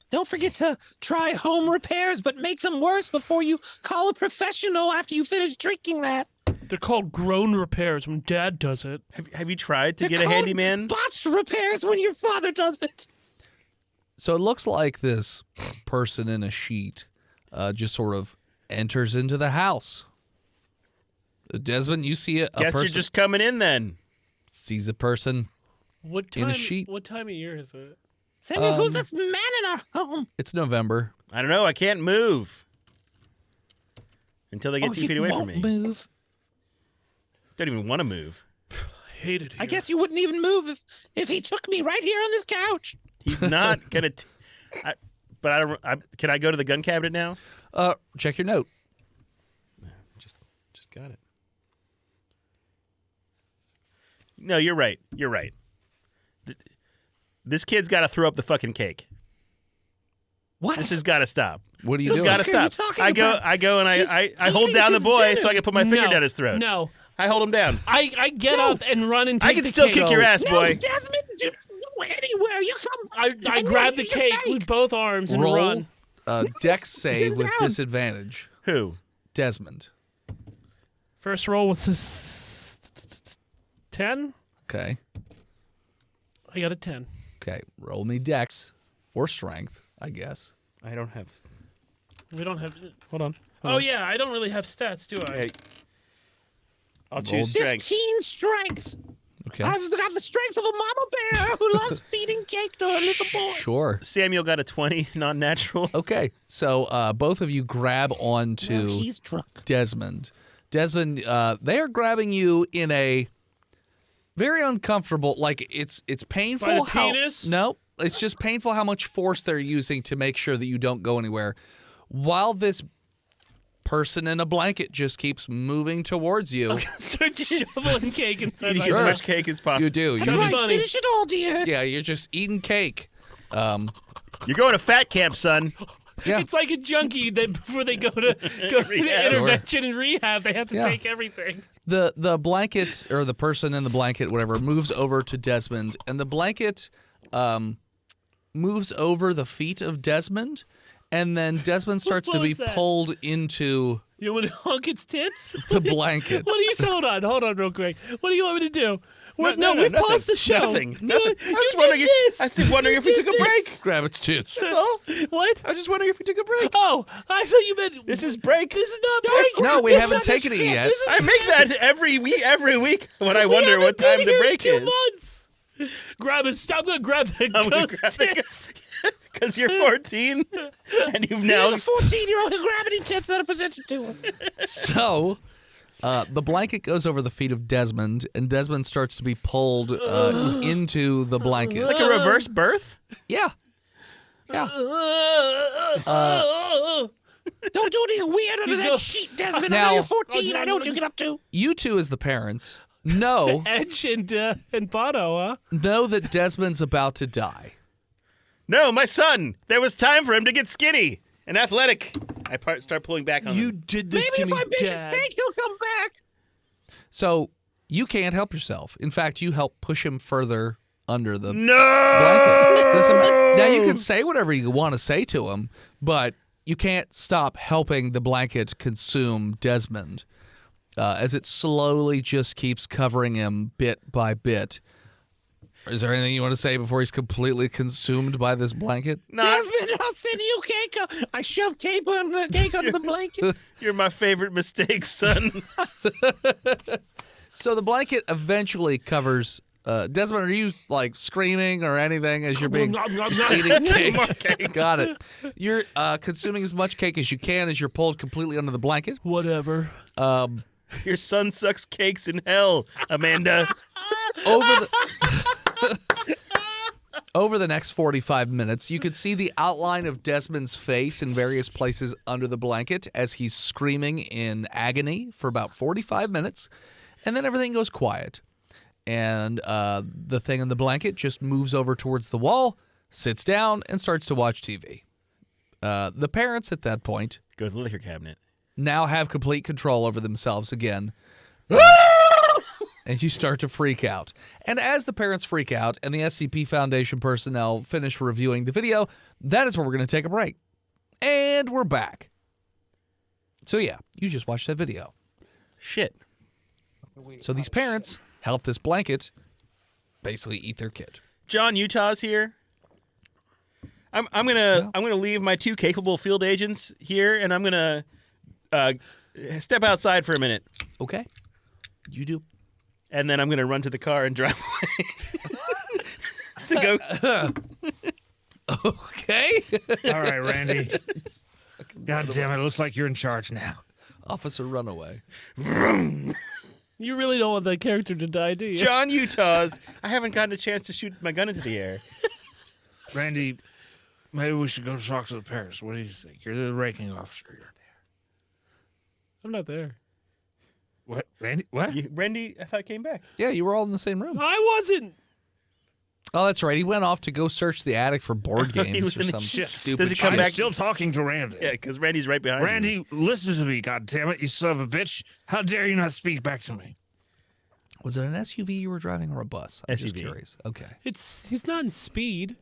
Don't forget to try home repairs, but make them worse before you call a professional after you finish drinking that. They're called grown repairs when dad does it. Have you tried to They're get a called handyman? Botched repairs when your father does it. So it looks like this person in a sheet just sort of enters into the house. Desmond, you see a Guess person you're just coming in then. sees a person. What In a time? sheet. What time of year is it? Samuel, who's this man in our home? It's November. I don't know. I can't move. Until they get 2 he feet away from won't me. move. Don't even want to move. I hate it here. I guess you wouldn't even move if he took me right here on this couch. He's not going to... But I don't... Can I go to the gun cabinet now? Check your note. Just got it. No, you're right. You're right. This kid's got to throw up the fucking cake. What? This has got to stop. What are you This doing? got to fuck are you stop. talking I about? go and He's I hold eating down the his boy dinner. so I can put my finger down his throat. No, I hold him down. I get up and run and take I can the still cake. kick your ass, No, boy. Desmond, do not go anywhere. You come. I grab the cake with both arms and Roll run. Dex save with down. disadvantage. Who? Desmond. First roll was this 10. Okay. I got a 10. Okay. Roll me Dex or strength, I guess. I don't have. We don't have. Hold on. Oh yeah, I don't really have stats, do I? Hey. I'll Roll choose strength. 15 strength. Okay. I've got the strength of a mama bear who loves feeding cake to her little boy. Sure. Samuel got a 20, non-natural. Okay. So both of you grab Well, onto he's drunk. Desmond. Desmond, they are grabbing you in a very uncomfortable, like it's painful. By the how penis? No, it's just painful how much force they're using to make sure that you don't go anywhere, while this person in a blanket just keeps moving towards you. Start shoveling cake inside You my eat as Sure. mouth. much cake as possible. You do. You Come just, on. Funny. Finish it all, dear. yeah, you're just eating cake. You're going to fat camp, son. Yeah. It's like a junkie that before they go to Rehab. intervention and rehab, they have to Yeah. take everything. The blanket or the person in the blanket, whatever, moves over to Desmond, and the blanket moves over the feet of Desmond, and then Desmond starts to What be was that? pulled into You want to honk its tits? the blanket. What do you hold on real quick. What do you want me to do? No, We've nothing. paused the show. Nothing. You- Nothing. you I was did wondering. this. I was wondering if we You took a did break. Grab its tits. That's all. What? I was just wondering if we took a break. Oh, I thought you meant This is break. This is not break. No, we This haven't is- taken it yet. this is- I make that every week when I we wonder haven't what been time the here break 2 is. months. Grab it. I'm gonna grab the I'm gonna ghost grab the tits. Because you're 14 and you've now. There's a 14-year-old who grabbed any tits that are presented to him. So, the blanket goes over the feet of Desmond, and Desmond starts to be pulled into the blanket. Like a reverse birth? Yeah. Yeah. Don't do anything weird under He's that go- sheet, Desmond. I Now- know you're 14. I know what you get up to. You two, as the parents, know Edge and Bono, huh? know that Desmond's about to die. No, my son. There was time for him to get skinny and athletic. I start pulling back on him. did this Maybe to if I me, bitch Dad. and take, he'll come back. So you can't help yourself. In fact, you help push him further under the No! blanket. Now you can say whatever you want to say to him, but you can't stop helping the blanket consume Desmond as it slowly just keeps covering him bit by bit. Is there anything you want to say before he's completely consumed by this blanket? No, Desmond, I'll send you cake. I shoved cake under the blanket. you're my favorite mistake, son. So the blanket eventually covers. Desmond, are you like screaming or anything as you're being eating cake? More cake. Got it. You're consuming as much cake as you can as you're pulled completely under the blanket. Whatever. Your son sucks cakes in hell, Amanda. Over the next 45 minutes, you could see the outline of Desmond's face in various places under the blanket as he's screaming in agony for about 45 minutes, and then everything goes quiet. And the thing in the blanket just moves over towards the wall, sits down, and starts to watch TV. The parents at that point Go to the liquor cabinet. now have complete control over themselves again. And you start to freak out. And as the parents freak out and the SCP Foundation personnel finish reviewing the video, that is where we're going to take a break. And we're back. So yeah, you just watched that video. Shit. So these parents help this blanket basically eat their kid. John Utah's here. I'm gonna leave my 2 capable field agents here, and I'm gonna step outside for a minute, Okay. You do. and then I'm gonna run to the car and drive away to go. Okay. All right, Randy. God damn it. Looks like you're in charge now. Officer Runaway. You really don't want that character to die, do you? John Utah's. I haven't gotten a chance to shoot my gun into the air. Randy, maybe we should go talk to the parents. What do you think? You're the ranking officer. I'm not there. What? Randy? What? Randy, I thought came back. Yeah, you were all in the same room. I wasn't. Oh, that's right. He went off to go search the attic for board He games was or in the some shit. stupid Does he come shit. I'm back? still talking to Randy. Yeah, because Randy's right behind me. Randy, listen to me, God damn it, you son of a bitch. How dare you not speak back to me? Was it an SUV you were driving or a bus? I'm just SUV. curious. Okay. He's not in speed.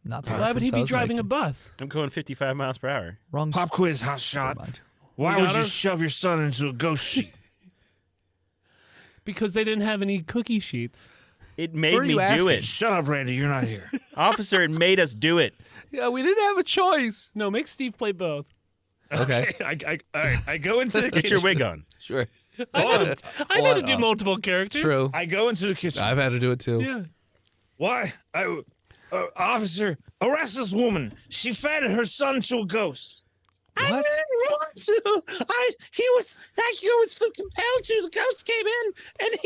Not the Why would he reference I be was driving a making. bus? I'm going 55 miles per hour. Wrong. Pop quiz, hot Never shot. mind. Why You would got you her? shove your son into a ghost sheet? Because they didn't have any cookie sheets. It Who made are me you do asking? it. Shut up, Randy. You're not here. Officer, it made us do it. Yeah, we didn't have a choice. No, make Steve play both. Okay. All right. I go into the Get kitchen. your wig on. Sure. I've had to do multiple characters. True. I go into the kitchen. I've had to do it too. Yeah. Why? Officer, arrest this woman. She fed her son to a ghost. I What? didn't want to. He was compelled to. The ghost came in, and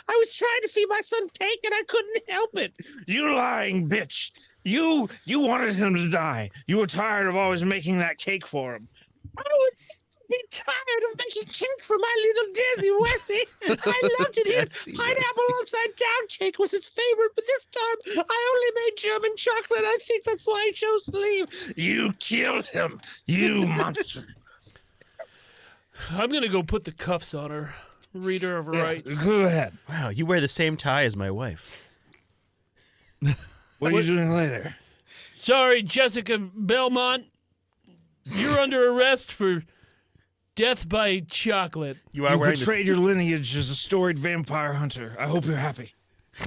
I was trying to feed my son cake, and I couldn't help it. You lying bitch. You wanted him to die. You were tired of always making that cake for him. I would be tired of making cake for my little Desi Wessie. I loved it. Desi Pineapple upside down cake was his favorite, but this time I only made German chocolate. I think that's why he chose to leave. You killed him. You monster. I'm going to go put the cuffs on her. Reader of rights. Go ahead. Wow, you wear the same tie as my wife. What are you doing later? Sorry, Jessica Belmont. You're under arrest for death by chocolate. You are You wearing betrayed your lineage as a storied vampire hunter. I hope you're happy,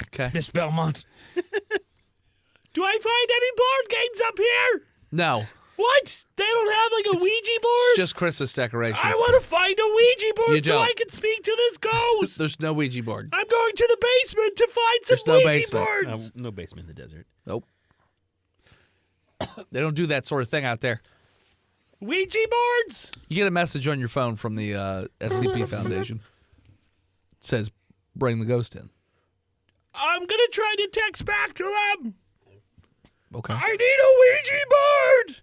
Okay. Miss Belmont. Do I find any board games up here? No. What? They don't have like a Ouija board? It's just Christmas decorations. I want to find a Ouija You board so don't. I can speak to this ghost. There's no Ouija board. I'm going to the basement to find some There's no Ouija basement. boards. no basement in the desert. Nope. They don't do that sort of thing out there. Ouija boards? You get a message on your phone from the SCP Foundation. It says, bring the ghost in. I'm going to try to text back to them. Okay. I need a Ouija board.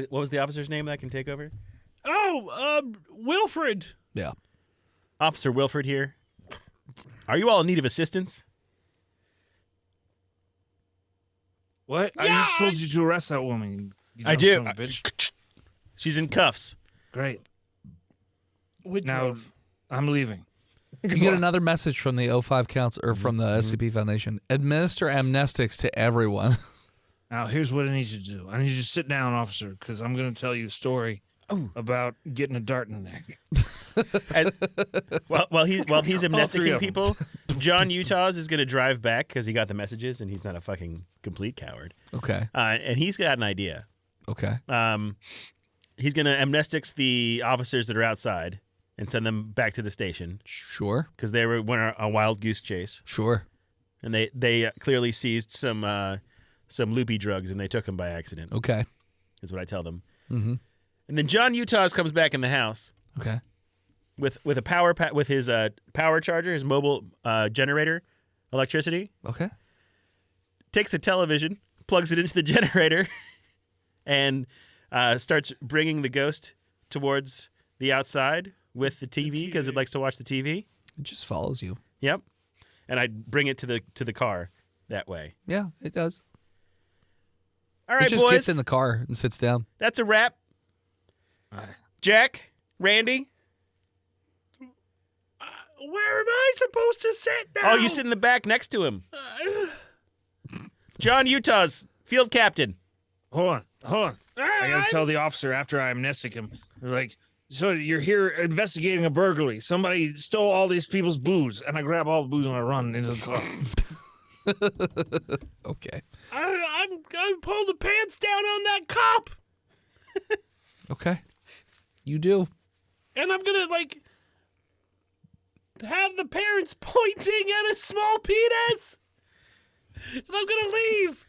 What was the officer's name that I can take over? Oh, Wilfred. Yeah. Officer Wilfred here. Are you all in need of assistance? What? I just told you to arrest that woman. You I dumb do. son of a bitch. She's in cuffs. Great. Woodruff. Now I'm leaving. You get another message from the 05 Council or from the SCP Foundation. Administer amnestics to everyone. Now here's what I need you to do. I need you to sit down, officer, because I'm going to tell you a story about getting a dart in the neck. And, while he's three amnesticing of 'em. people, John Utah's is going to drive back because he got the messages and he's not a fucking complete coward. Okay. And he's got an idea. Okay. He's going to amnestics the officers that are outside and send them back to the station Sure. because they went on a wild goose chase. Sure. And they clearly seized some loopy drugs and they took them by accident. Okay. Is what I tell them. Mm-hmm. And then John Utah's comes back in the house Okay. with a with his power charger, his mobile generator, electricity. Okay. Takes the television, plugs it into the generator, and starts bringing the ghost towards the outside with the TV because it likes to watch the TV. It just follows you. Yep. And I bring it to the car that way. Yeah, it does. All right, it just boys. gets in the car and sits down. That's a wrap. Jack, Randy. Where am I supposed to sit now? Oh, you sit in the back next to him. John Utah's field captain. Hold on. I got to tell the officer after I amnestic him. They're like, so you're here investigating a burglary. Somebody stole all these people's booze. And I grab all the booze and I run into the car. Okay. I'm gonna pull the pants down on that cop, Okay. You do. and I'm gonna have the parents pointing at a small penis, and I'm gonna leave.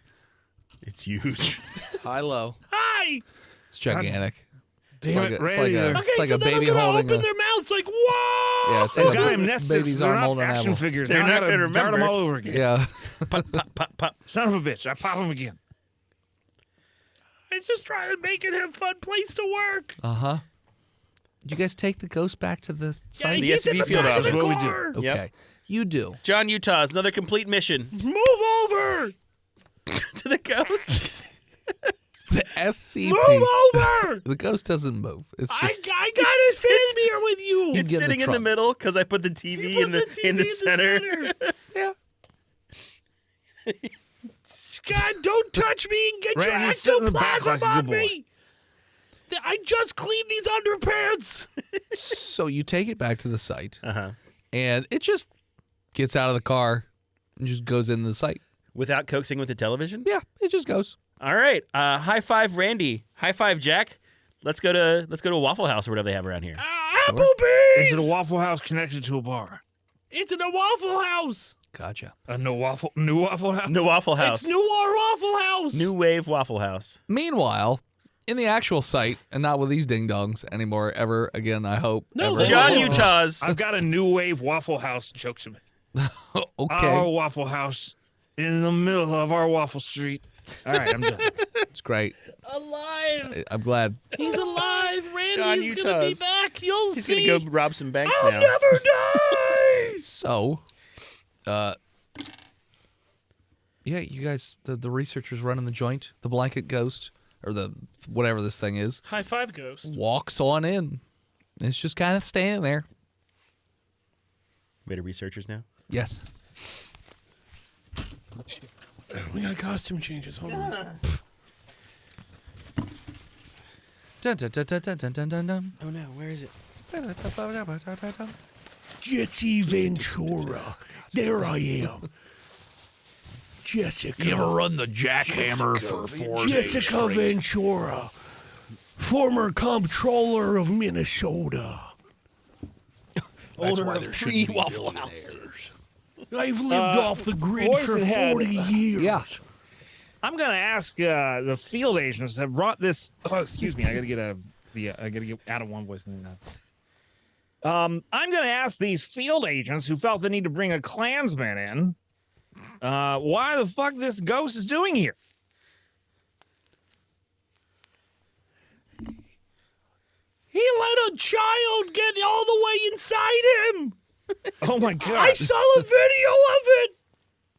It's huge. High low. Hi. It's gigantic. Damn it, Randy. It's like so a then baby I'm gonna holding open a. their mouths like, whoa. Yeah, it's They like got a amnestics. baby's They're arm not holding an action apple. figures. They're Now I not gotta gonna dart them remember. all over again. Yeah. Pop, pop, pop, pop. Son of a bitch. I pop him again. I'm just trying to make it a fun place to work. Uh-huh. Did you guys take the ghost back to the Yeah, site? the he's in SCP the field back of office. the What we do. car. Okay. Yep. You do. John Utah's another complete mission Move over. to the ghost. The SCP. Move over! The ghost doesn't move. It's just I got it fit here with you. It's get in the sitting in the trunk. middle because I put the TV in the center. yeah. God, don't touch me and get Randy, your sit in the back ectoplasm like a on good boy. me. I just cleaned these underpants. So you take it back to the site, Uh-huh. and it just gets out of the car and just goes into the site. Without coaxing with the television? Yeah, it just goes. All right. High five, Randy. High five, Jack. Let's go to Waffle House or whatever they have around here. Applebee's. Is it a Waffle House connected to a bar? It's in a Waffle House. Gotcha. A new Waffle House? No Waffle House. It's Noir Waffle House. New Wave Waffle House. Meanwhile, in the actual site, and not with these ding-dongs anymore, ever again, I hope. No, ever. they- John, Oh. Utah's. I've got a new wave Waffle House joke to make. Okay, Our Waffle House in the middle of our Waffle Street. All right, I'm done. it's great. Alive. I'm glad. He's alive. John Randy's gonna be Utah's. back. You'll He's see. going to go rob some banks I'll now. never die. So, yeah, you guys, the researchers running the joint, the blanket ghost, or the whatever this thing is, High five, ghost. walks on in. It's just kind of standing there. Beta researchers now. Yes. We got costume changes. Hold on. Dun, dun, dun, dun, dun, dun, dun, dun. Oh, no. Where is it? Jesse Ventura. There I am. Jessica. run the jackhammer for 4 Jessica Ventura, former comptroller of Minnesota. That's Owner why of there 3 shouldn't be Waffle billionaires. Houses. I've lived off the grid Boys for and Head. 40 years. Yeah. I'm gonna ask the field agents that brought this. Oh, excuse me. I gotta get out of one voice and then I'm gonna ask these field agents who felt the need to bring a Klansman in. Why the fuck this ghost is doing here? He let a child get all the way inside him. Oh my god! I saw a video of it,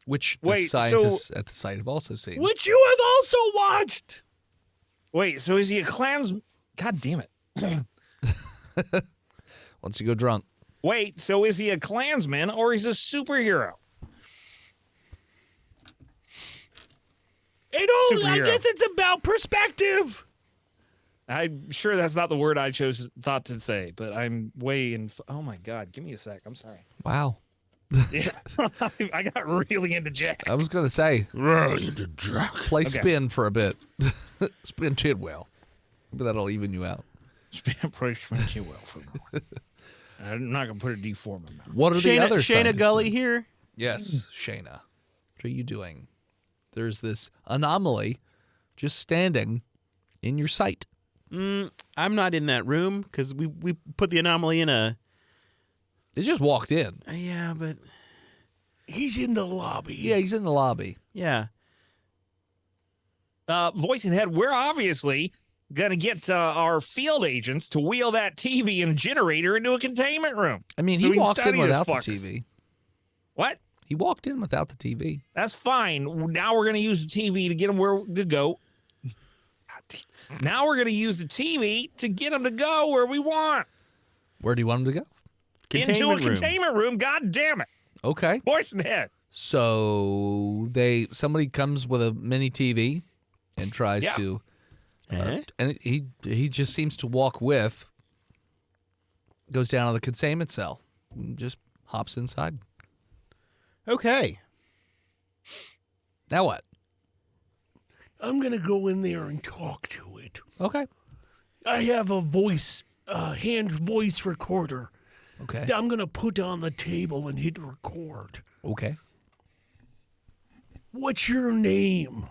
Which the Wait, scientists at the site have also seen. which you have also watched. Wait, so is he a Klansman? God damn it! Once you go drunk. Wait, so is he a Klansman or he's a superhero? You know, I Superhero. guess it's about perspective. I'm sure that's not the word I thought to say, but I'm way in. Oh my god! Give me a sec. I'm sorry. Wow. Yeah, I got really into Jack. I was going to say, play Okay. spin for a bit. Spin Tidwell. Maybe that'll even you out. Pretty well for me. I'm not gonna put a D for my mouth. What are the Shayna, other Shayna scientists Gully doing? here. Yes, Shayna. What are you doing? There's this anomaly just standing in your sight. I'm not in that room because we put the anomaly in a. It just walked in. Yeah, but He's in the lobby. Yeah, he's in the lobby. yeah. Voice and Head, we're obviously gonna get our field agents to wheel that TV and generator into a containment room. I mean, So he we can walked in study this without the fucker. TV. What? He walked in without the TV. That's fine. Now we're gonna use the TV to get him where to go. Now we're gonna use the TV to get him to go where we want. Where do you want him to go? Into a Containment room. containment room. God damn it. Okay. Voice and Head. So somebody comes with a mini TV and tries Yeah. to, Eh? and he just seems to walk with, goes down to the containment cell, and just hops inside. Okay. Now what? I'm going to go in there and talk to it. Okay. I have a voice, hand voice recorder Okay. that I'm going to put on the table and hit record. Okay. What's your name?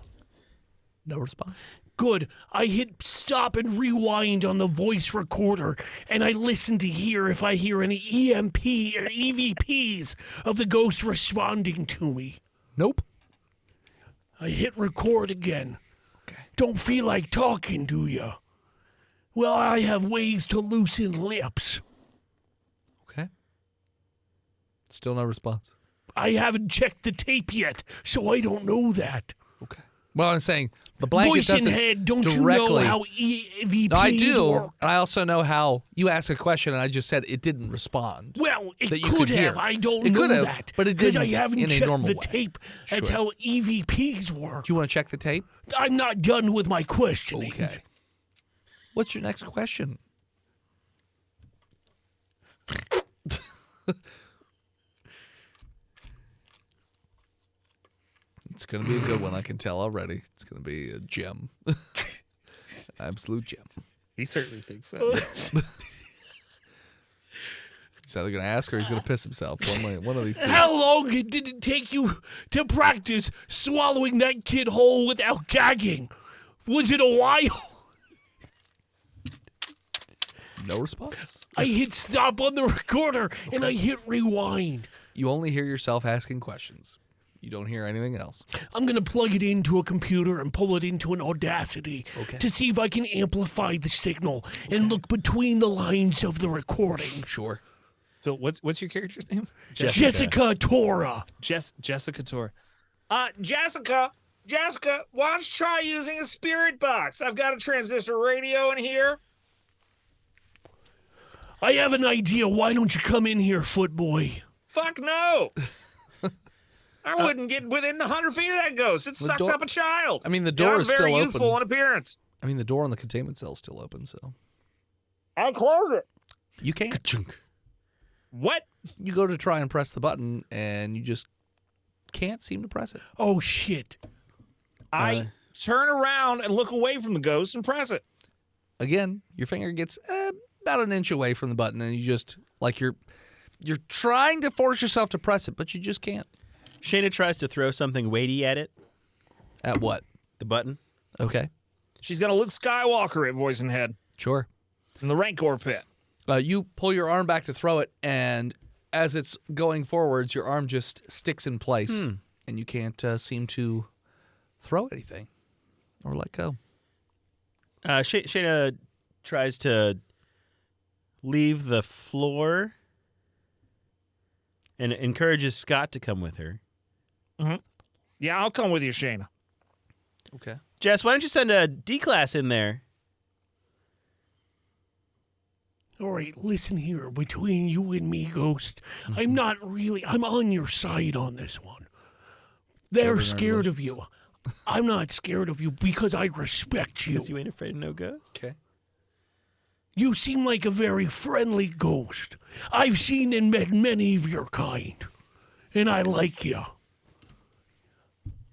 No response. Good. I hit stop and rewind on the voice recorder, and I listen to hear if I hear any EMP or EVPs of the ghost responding to me. Nope. I hit record again. Okay. Don't feel like talking, do you? Well, I have ways to loosen lips. Okay. Still no response. I haven't checked the tape yet, so I don't know that. Okay. Well, I'm saying the blanket Voice in doesn't head, don't directly. you know how EVPs I do. work? I also know how you ask a question and I just said it didn't respond. Well, it that you could could have. hear. I don't It know could have, that. but it Because I didn't haven't in a checked normal the way. tape. That's Sure. how EVPs work. Do you want to check the tape? I'm not done with my questioning. Okay. What's your next question? It's going to be a good one, I can tell already. It's going to be a gem. Absolute gem. He certainly thinks that. He's either going to ask or he's going to piss himself. One of these two. How long did it take you to practice swallowing that kid whole without gagging? Was it a while? No response. I hit stop on the recorder and I hit rewind. You only hear yourself asking questions. You don't hear anything else. I'm going to plug it into a computer and pull it into an Audacity to see if I can amplify the signal and look between the lines of the recording. Sure. Phil, what's your character's name? Jessica Tora. Jessica Tor. Jessica, why don't you try using a spirit box? I've got a transistor radio in here. I have an idea. Why don't you come in here, footboy? Fuck no. I wouldn't get within 100 feet of that ghost. It sucks door- up a child. I mean, the door I'm is very still youthful open. in appearance. I mean, the door on the containment cell is still open, so. I'll close it. You can't. What? You go to try and press the button, and you just can't seem to press it. Oh, shit. I turn around and look away from the ghost and press it. Again, your finger gets about an inch away from the button, and you just, like, you're trying to force yourself to press it, but you just can't. Shayna tries to throw something weighty at it. At what? The button. Okay, She's going to Luke Skywalker at voice and head sure. in the Rancor pit. You pull your arm back to throw it, and as it's going forwards, your arm just sticks in place, and you can't seem to throw anything or let go. Shayna tries to leave the floor and encourages Scott to come with her. Yeah, I'll come with you, Shayna. Okay. Jess, why don't you send a D-class in there? All right, listen here. Between you and me, Ghost, I'm on your side on this one. They're Children are scared of delicious. you. I'm not scared of you because I respect you. Because you ain't afraid of no ghosts. Okay. You seem like a very friendly ghost. I've seen and met many of your kind, and I like you.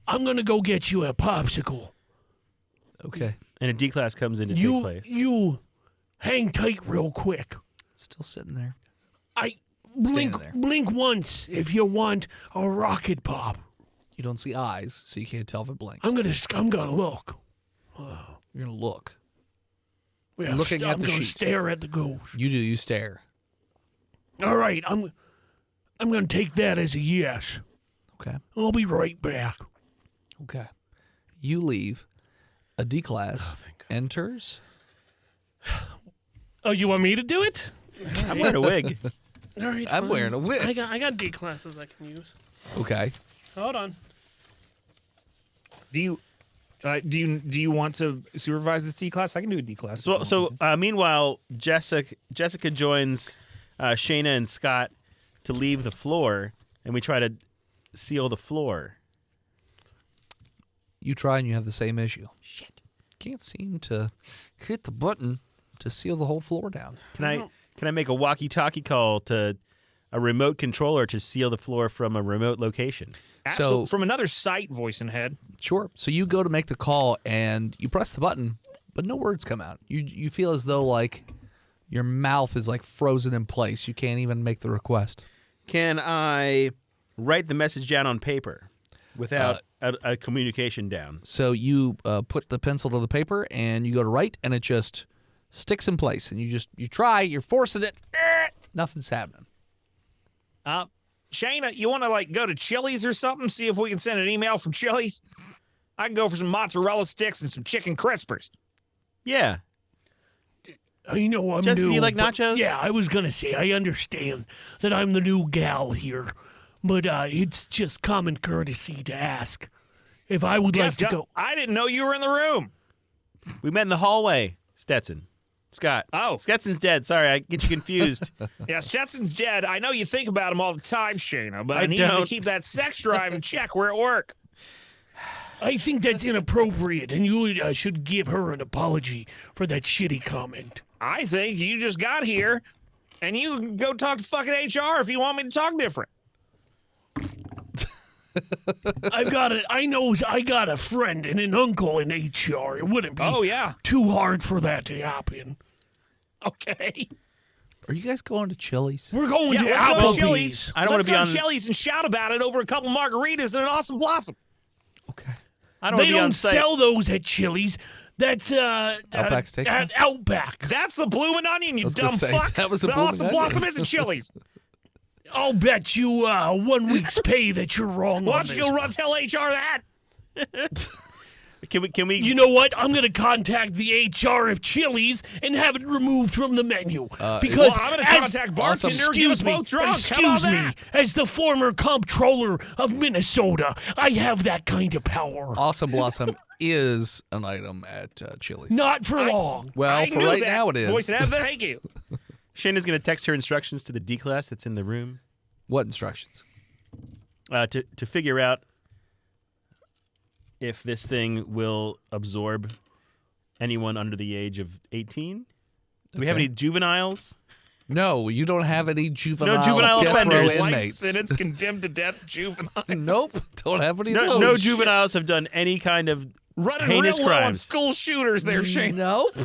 I'm going to go get you a popsicle. Okay. And a D-class comes in to take place. You hang tight real quick. It's still sitting there. I Standing there. blink once if you want a rocket pop. You don't see eyes, so you can't tell if it blinks. I'm gonna look. You're gonna look. Yeah, Looking at I'm the gonna sheet. stare at the ghost. You do. You stare. All right, I'm gonna take that as a yes. Okay. I'll be right back. Okay. You leave. A D class enters. Oh, you want me to do it? I'm wearing a wig. All right, I'm fine. wearing a wig. I got D classes I can use. Okay. Hold on. Do you want to supervise this D class? I can do a D class. So meanwhile, Jessica joins Shayna and Scott to leave the floor, and we try to seal the floor. You try and you have the same issue. Shit. Can't seem to hit the button to seal the whole floor down. Can I make a walkie-talkie call to a remote controller to seal the floor from a remote location? So from another site, voice and head. Sure. So you go to make the call and you press the button, but no words come out. You feel as though like your mouth is like frozen in place. You can't even make the request. Can I write the message down on paper without a communication down? So you put the pencil to the paper and you go to write and it just sticks in place. And you try, you're forcing it. Nothing's happening. Shayna, you want to like go to Chili's or something? See if we can send an email from Chili's. I can go for some mozzarella sticks and some chicken crispers. Yeah. I know I'm Jessica, new. you like but- nachos? Yeah, I was gonna say I understand that I'm the new gal here, but it's just common courtesy to ask if I would like to go. I didn't know you were in the room. We met in the hallway. Stetson. Scott. Oh. Stetson's dead. Sorry, I get you confused. Yeah, Stetson's dead. I know you think about him all the time, Shayna, but I need you don't. to keep that sex drive in check. We're at work. I think that's inappropriate, and you should give her an apology for that shitty comment. I think you just got here, and you can go talk to fucking HR if you want me to talk different. I got a friend and an uncle in HR. It wouldn't be too hard for that to happen. Okay. Are you guys going to Chili's? We're going to let's go Applebee's. to Chili's. I don't want to be on Chili's and shout about it over a couple margaritas and an awesome blossom. Okay. I don't They want to be on don't site. sell those at Chili's. That's Outback Steakhouse? at Outback. That's the bloomin' onion, you was dumb gonna say, fuck. that was the the Bloomin' awesome Onion. blossom isn't Chili's. I'll bet you 1 week's pay that you're wrong Why on don't this. you go run tell HR that? Can we? You know what? I'm going to contact the HR of Chili's and have it removed from the menu. Because Well, I'm going to as- contact bartender and get Excuse us me. both drunk. How Excuse about me. that? As the former comptroller of Minnesota, I have that kind of power. Awesome Blossom is an item at Chili's. Not for long. Well, I for knew right that. now it is. Voice that, thank you. Shayna's going to text her instructions to the D class that's in the room What instructions? to figure out if this thing will absorb anyone under the age of 18. Do we have Okay. any juveniles? No, you don't have any juvenile, juvenile death offenders. row Life inmates. sentence, condemned to death, juvenile. Nope, don't have any of No, those. no juveniles have done any kind of Running heinous real low on crimes. school shooters there, Shane. Nope.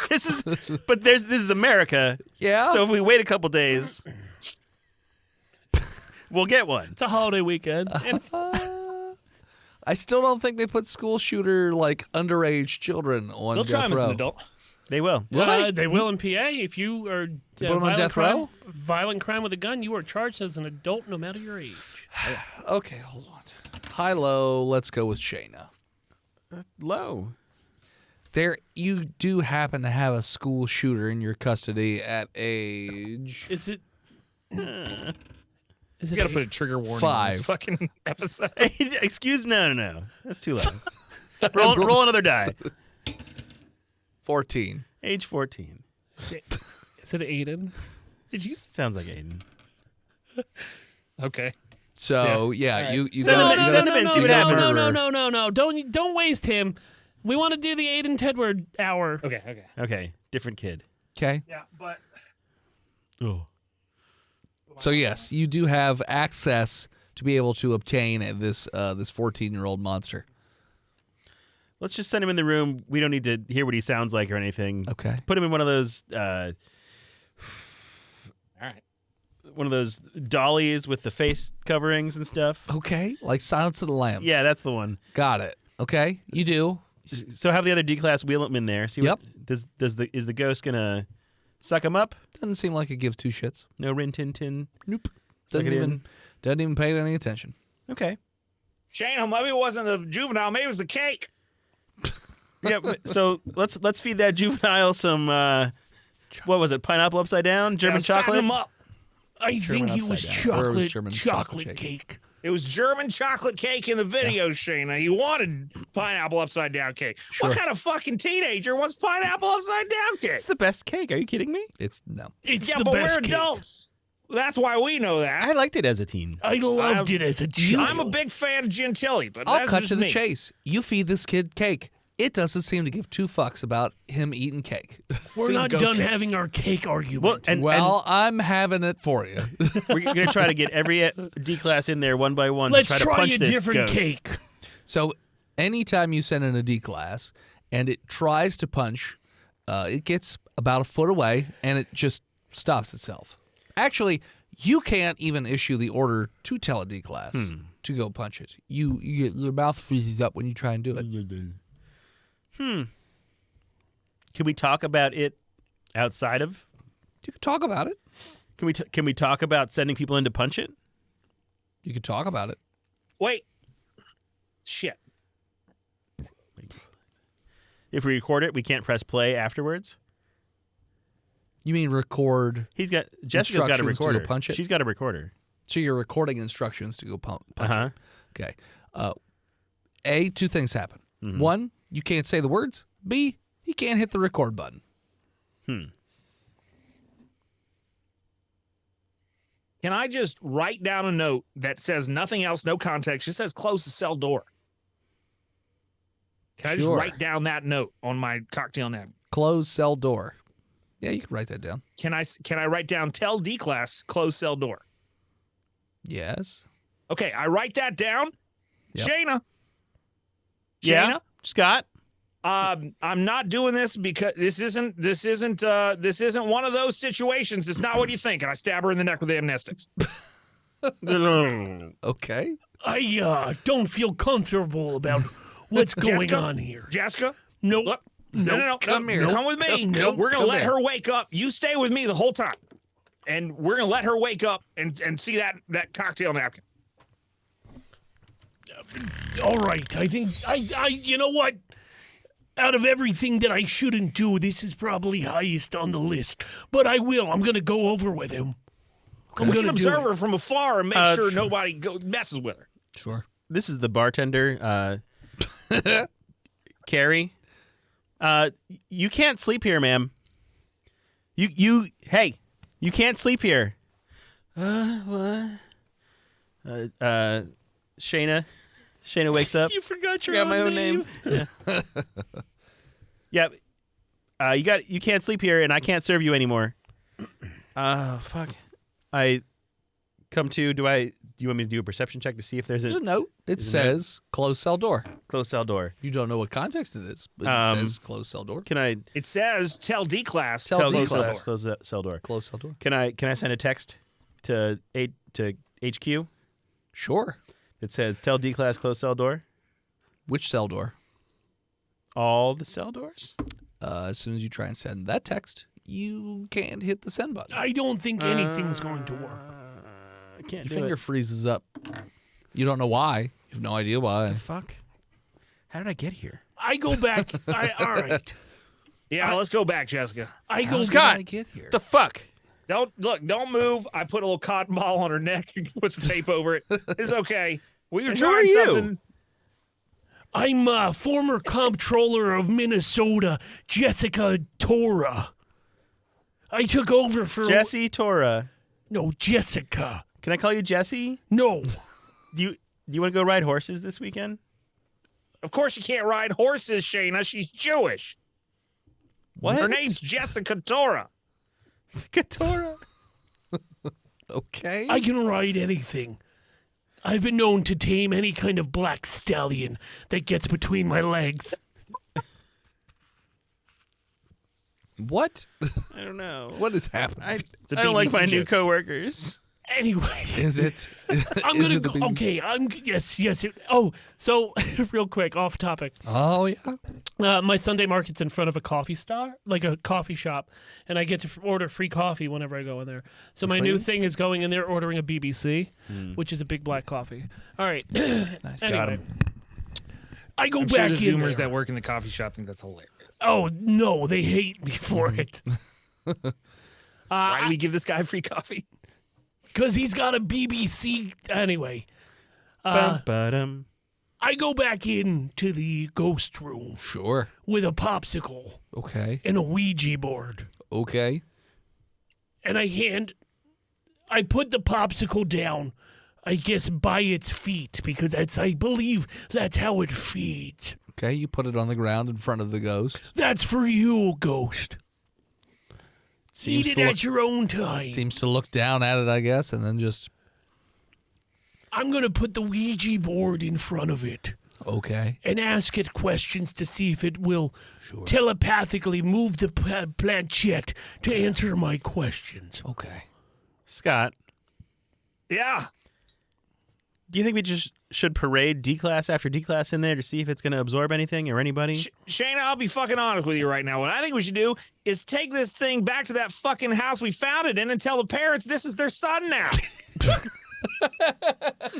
This is America. Yeah. So if we wait a couple days, we'll get one. It's a holiday weekend. And I still don't think they put school shooter like underage children on They'll death try him as row. an adult. They will. they will in PA. If you are put 'em on death row? violent crime with a gun, you are charged as an adult no matter your age. Okay, hold on. High low. Let's go with Shayna. Low. There, you do happen to have a school shooter in your custody at age. Is it? Is You it? got to put a trigger warning on 5. this fucking episode. Excuse no. That's too low. roll another die. 14. Age 14. Is it Aiden? Did you? Sounds like Aiden. Okay. So yeah, All right. you Send got him in, send him in, see what happens. No. Don't waste him. We want to do the Aiden Tedward hour. Okay. Okay, different kid. Okay. Yeah, but Oh. So yes, you do have access to be able to obtain this 14-year-old monster. Let's just send him in the room. We don't need to hear what he sounds like or anything. Okay. Put him in one of those all right. dollies with the face coverings and stuff. Okay. Like Silence of the Lambs. Yeah, that's the one. Got it. Okay. You do. So have the other D class wheel him in there. See Yep. What, is the ghost gonna suck him up? Doesn't seem like it gives two shits. No Rin Tin Tin. Nope. Suck Doesn't it even pay any attention. Okay. Shane, maybe it wasn't the juvenile. Maybe it was the cake. Yeah. So let's feed that juvenile some. What was it? Pineapple upside down? German Fatten chocolate? him up. I German think it was upside down. Or it was chocolate German chocolate chocolate cake. It was German chocolate cake in the video, Shayna. You wanted pineapple upside down cake. Sure. What kind of fucking teenager wants pineapple upside down cake? It's the best cake. Are you kidding me? It's no. It's Yeah, the but best we're cake. adults. That's why we know that. I liked it as a teen. I loved it as a child. I'm a big fan of Gentilly, but I'll that's cut just to the me. chase. You feed this kid cake. It doesn't seem to give two fucks about him eating cake. We're Feed not the ghost done cake. having our cake argument. Well, and I'm having it for you. we're gonna try to get every D class in there one by one let's to try to try punch a this different ghost. cake. So anytime you send in a D class and it tries to punch, it gets about a foot away and it just stops itself. Actually, you can't even issue the order to tell a D class to go punch it. You get, your mouth freezes up when you try and do it. Can we talk about it outside of? You can talk about it. Can we talk about sending people in to punch it? You can talk about it. Wait. Shit. If we record it, we can't press play afterwards. You mean record? Jessica's got a Instructions to go recorder. punch it? She's got a recorder. So you're recording instructions to go punch Uh-huh. it. Okay. A, two things happen. Mm-hmm. One, you can't say the words. B, you can't hit the record button. Can I just write down a note that says nothing else, no context, just says close the cell door? Can I just Sure. write down that note on my cocktail napkin? Close cell door. Yeah, you can write that down. Can I write down tell D-Class close cell door? Yes. Okay, I write that down. Yep. Shayna. Yeah, Shayna, Scott. I'm not doing this because this isn't one of those situations. It's not what you think. And I stab her in the neck with the amnestics. Okay. I don't feel comfortable about what's going Jessica? on here. Jessica, Nope. look. No. Come here. Come with me. Nope. We're gonna Come let here. her wake up. You stay with me the whole time, and we're gonna let her wake up and see that cocktail napkin. All right. I think I you know what? Out of everything that I shouldn't do, this is probably highest on the list. But I will. I'm gonna go over with him. I'm We can gonna do observe it. her from afar and make sure sure. nobody messes with her. Sure. This is the bartender, Carrie. You can't sleep here, ma'am. Hey, you can't sleep here. What? Shayna wakes up. You forgot your Forgot my own name. Yeah. You can't sleep here, and I can't serve you anymore. Fuck. I come to. Do you want me to do a perception check to see if there's There's a a note. It There's a note. says close cell door. closed cell door? You don't know what context it is, but it says close cell door. Can I It says tell D-Class Tell tell D-Class. D-Class close cell door? Close cell door. Can I send a text to HQ Sure. that says tell D-Class close cell door? Which cell door? All the cell doors? As soon as you try and send that text, you can't hit the send button. I don't think anything's going to work. I can't Your do finger it. freezes up. You don't know why. You have no idea why. Fuck. How did I get here? I go back. All right. Yeah, let's go back, Jessica. I go. How did Scott! I get here? The fuck? Don't move. I put a little cotton ball on her neck and put some tape over it. It's okay. We were And who trying are you? something. I'm former comptroller of Minnesota, Jessica Tora. I took over for Jesse Tora. No, Jessica. Can I call you Jesse? No. Do you want to go ride horses this weekend? Of course, you can't ride horses, Shayna. She's Jewish. What? Her name's Jessica Tora. Tora. Okay. I can ride anything. I've been known to tame any kind of black stallion that gets between my legs. What? I don't know. What is happening? I a don't like BBC my new joke. coworkers. Anyway. Is it? I'm is gonna it the go, BBC? okay. Yes. So real quick, off topic. Oh yeah. My Sunday market's in front of a coffee shop, and I get to order free coffee whenever I go in there. So my new thing is going in there ordering a BBC, which is a big black coffee. All right. Nice. Anyway, I go I'm sure back the in Zoomers there. that work in the coffee shop think that's hilarious. Oh no, they hate me for it. Why do we give this guy free coffee? Because he's got a BBC. Anyway, Bum-ba-dum. I go back into the ghost room Sure. with a popsicle Okay. and a Ouija board. Okay. And I put the popsicle down, I guess, by its feet, because I believe that's how it feeds. Okay. You put it on the ground in front of the ghost. That's for you, ghost. Eat it at your own time. Seems to look down at it, I guess, and then just I'm going to put the Ouija board in front of it okay. and ask it questions to see if it will telepathically move the planchette to answer my questions. Okay. Scott, Yeah. do you think we just should parade D-Class after D-Class in there to see if it's going to absorb anything or anybody? Shayna, I'll be fucking honest with you right now. What I think we should do is take this thing back to that fucking house we found it in and tell the parents this is their son now.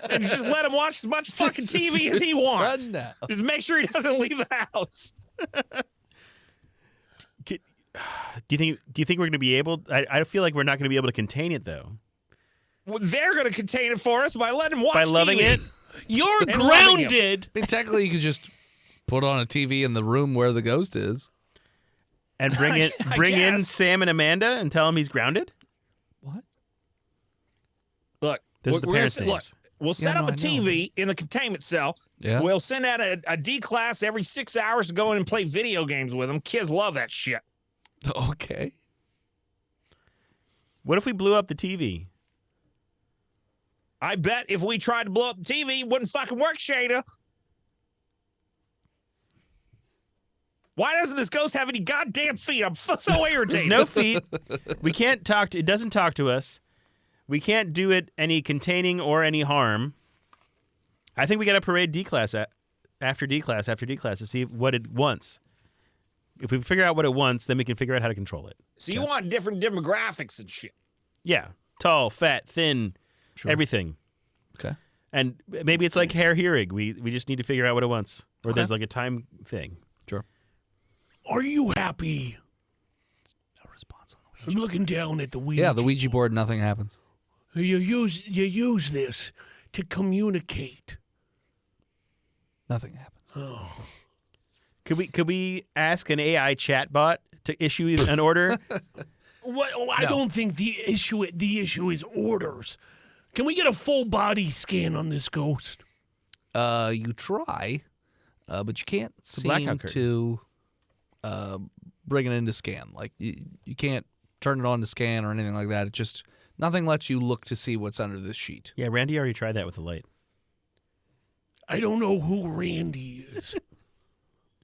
And just let him watch as much fucking TV as he wants. Just make sure he doesn't leave the house. Do you think we're going to be able? I feel like we're not going to be able to contain it though. Well, they're going to contain it for us by letting him watch By loving TV. it? You're And loving him. grounded. I mean, technically, you could just put on a TV in the room where the ghost is. And bring in I in guess. Sam and Amanda and tell him he's grounded. What? Look, Those are the we're gonna parents' set- look, names. we'll set no, up a I know. TV in the containment cell. Yeah. We'll send out a D class every 6 hours to go in and play video games with them. Kids love that shit. Okay. What if we blew up the TV? I bet if we tried to blow up the TV, it wouldn't fucking work, Shada. Why doesn't this ghost have any goddamn feet? I'm so irritated. There's no feet. We can't talk to it. Doesn't talk to us. We can't do it any containing or any harm. I think we got to parade D class after D class after D class to see what it wants. If we figure out what it wants, then we can figure out how to control it. So you want different demographics and shit. Yeah, tall, fat, thin, Sure. everything. Okay. And maybe it's like hair hearing. We just need to figure out what it wants, or Okay. there's like a time thing. Sure. Are you happy? No response on the I'm Ouija. looking down at the Ouija. Yeah, the Ouija board. Nothing happens. You use this to communicate. Nothing happens. Oh. Could we ask an AI chatbot to issue an order? What? Oh, I No. don't think the issue is orders. Can we get a full body scan on this ghost? You try, but you can't a blackout seem curtain. to bring it into scan. Like you can't turn it on to scan or anything like that. It just nothing lets you look to see what's under this sheet. Yeah, Randy already tried that with the light. I don't know who Randy is.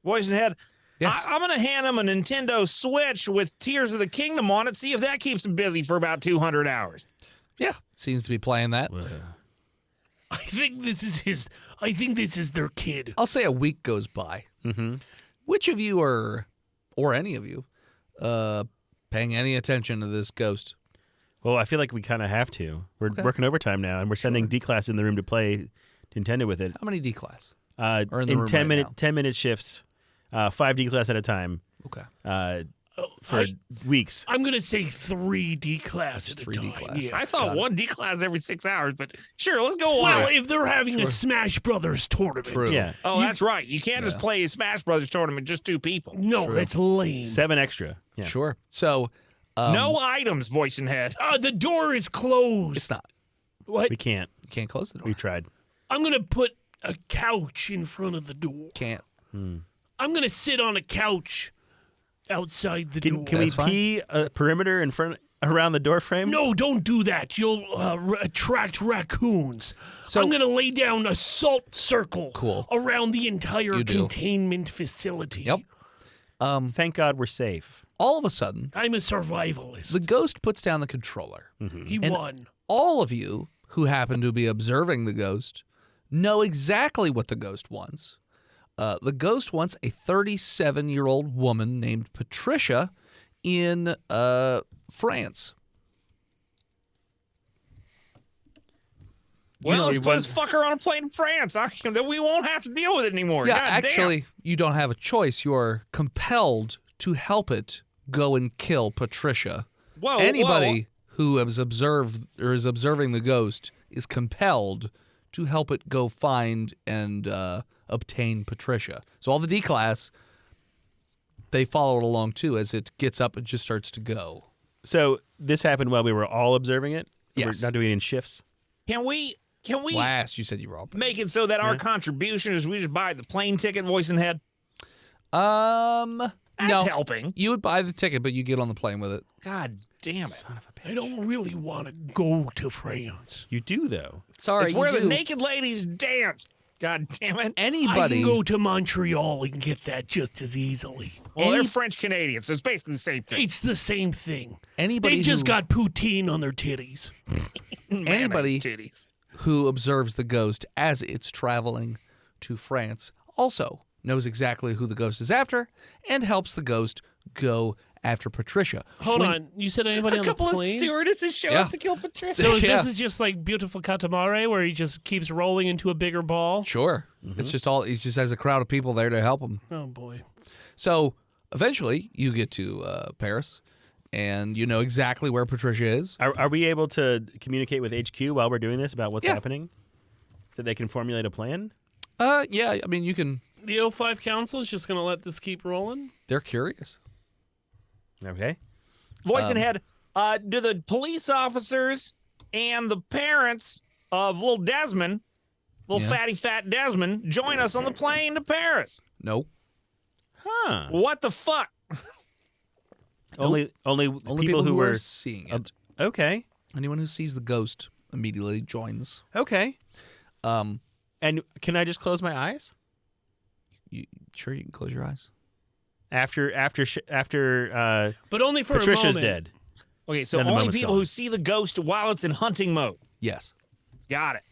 Voice in head. Yes. I'm going to hand him a Nintendo Switch with Tears of the Kingdom on it, see if that keeps him busy for about 200 hours. Yeah, seems to be playing that. I think this is their kid. I'll say a week goes by. Mm-hmm. Which of you are, or any of you, paying any attention to this ghost? Well, I feel like we kind of have to. We're Okay. working overtime now, and we're sending D class in the room to play Nintendo with it. How many D class? Uh, Or in the room 10 right minute now? 10-minute shifts, 5 D class at a time, Okay. for weeks. I'm gonna say 3D class at a 3D time. class. Yeah. I thought Got it. one D class every 6 hours, but sure, let's go Well, on. if they're having Sure. a Smash Brothers tournament, True. Yeah, Oh, that's right. You can't just Yeah. play a Smash Brothers tournament, just 2 people. no, True. that's lame. 7 extra. Yeah. Sure. So, No items, voice in head. The door is closed. it's not. What? We can't. You can't close the door. We tried. I'm gonna put a couch in front of the door. Can't. I'm gonna sit on a couch outside the door. Can we That's fine. pee a perimeter in front around the door frame? No, don't do that. You'll attract raccoons. So- I'm going to lay down a salt circle Cool. around the entire You do. containment facility. Yep. Thank God we're safe. All of a sudden, I'm a survivalist. the ghost puts down the controller. He and- won. All of you who happen to be observing the ghost know exactly what the ghost wants. The ghost wants a 37-year-old woman named Patricia in France. Well, let's he put this was- fucker on a plane to France. Then we won't have to deal with it anymore. Yeah, God damn. actually, you don't have a choice. You are compelled to help it go and kill Patricia. Whoa, Anybody who has observed or is observing the ghost is compelled to help it go find and obtain Patricia. So all the D class, they follow it along too. As it gets up, it just starts to go. So this happened while we were all observing it? Yes. We're not doing it in shifts? Can we Last, you said you were all. make it so that our contribution is we just buy the plane ticket, voice in head? That's That's helping. You would buy the ticket, but you get on the plane with it. God damn it. Son of a bitch. I don't really want to go to France. You do, though. Sorry, It's where you the do. naked ladies dance. God damn it. I Anybody. can go to Montreal and get that just as easily. Well, they're French Canadians, so it's basically the same thing. It's the same thing. Anybody They just who- got poutine on their titties. anybody- Titties. who observes the ghost as it's traveling to France also knows exactly who the ghost is after and helps the ghost go after Patricia. Hold When- on. You said anybody A on the couple of plane? stewardesses show Yeah. up to kill Patricia. So Yeah. this is just like beautiful Katamari where he just keeps rolling into a bigger ball? Sure. It's just all, he just has a crowd of people there to help him. Oh, boy. So eventually you get to Paris and you know exactly where Patricia is. Are we able to communicate with HQ while we're doing this about what's Yeah. happening? so they can formulate a plan? Yeah, I mean, you can. The O5 Council is just going to let this keep rolling? They're curious. Okay. Voice in head. Do the police officers and the parents of little Desmond, little fatty fat Desmond, join us on the plane to Paris? Nope. Huh. What the fuck? Only people who were are seeing it. Okay. Anyone who sees the ghost immediately joins. Okay. Um, And can I just close my eyes sure, you can close your eyes. after But only for Patricia's a moment. dead? Okay, so Then the only moment's people gone. who see the ghost while it's in hunting mode. Yes. Got it.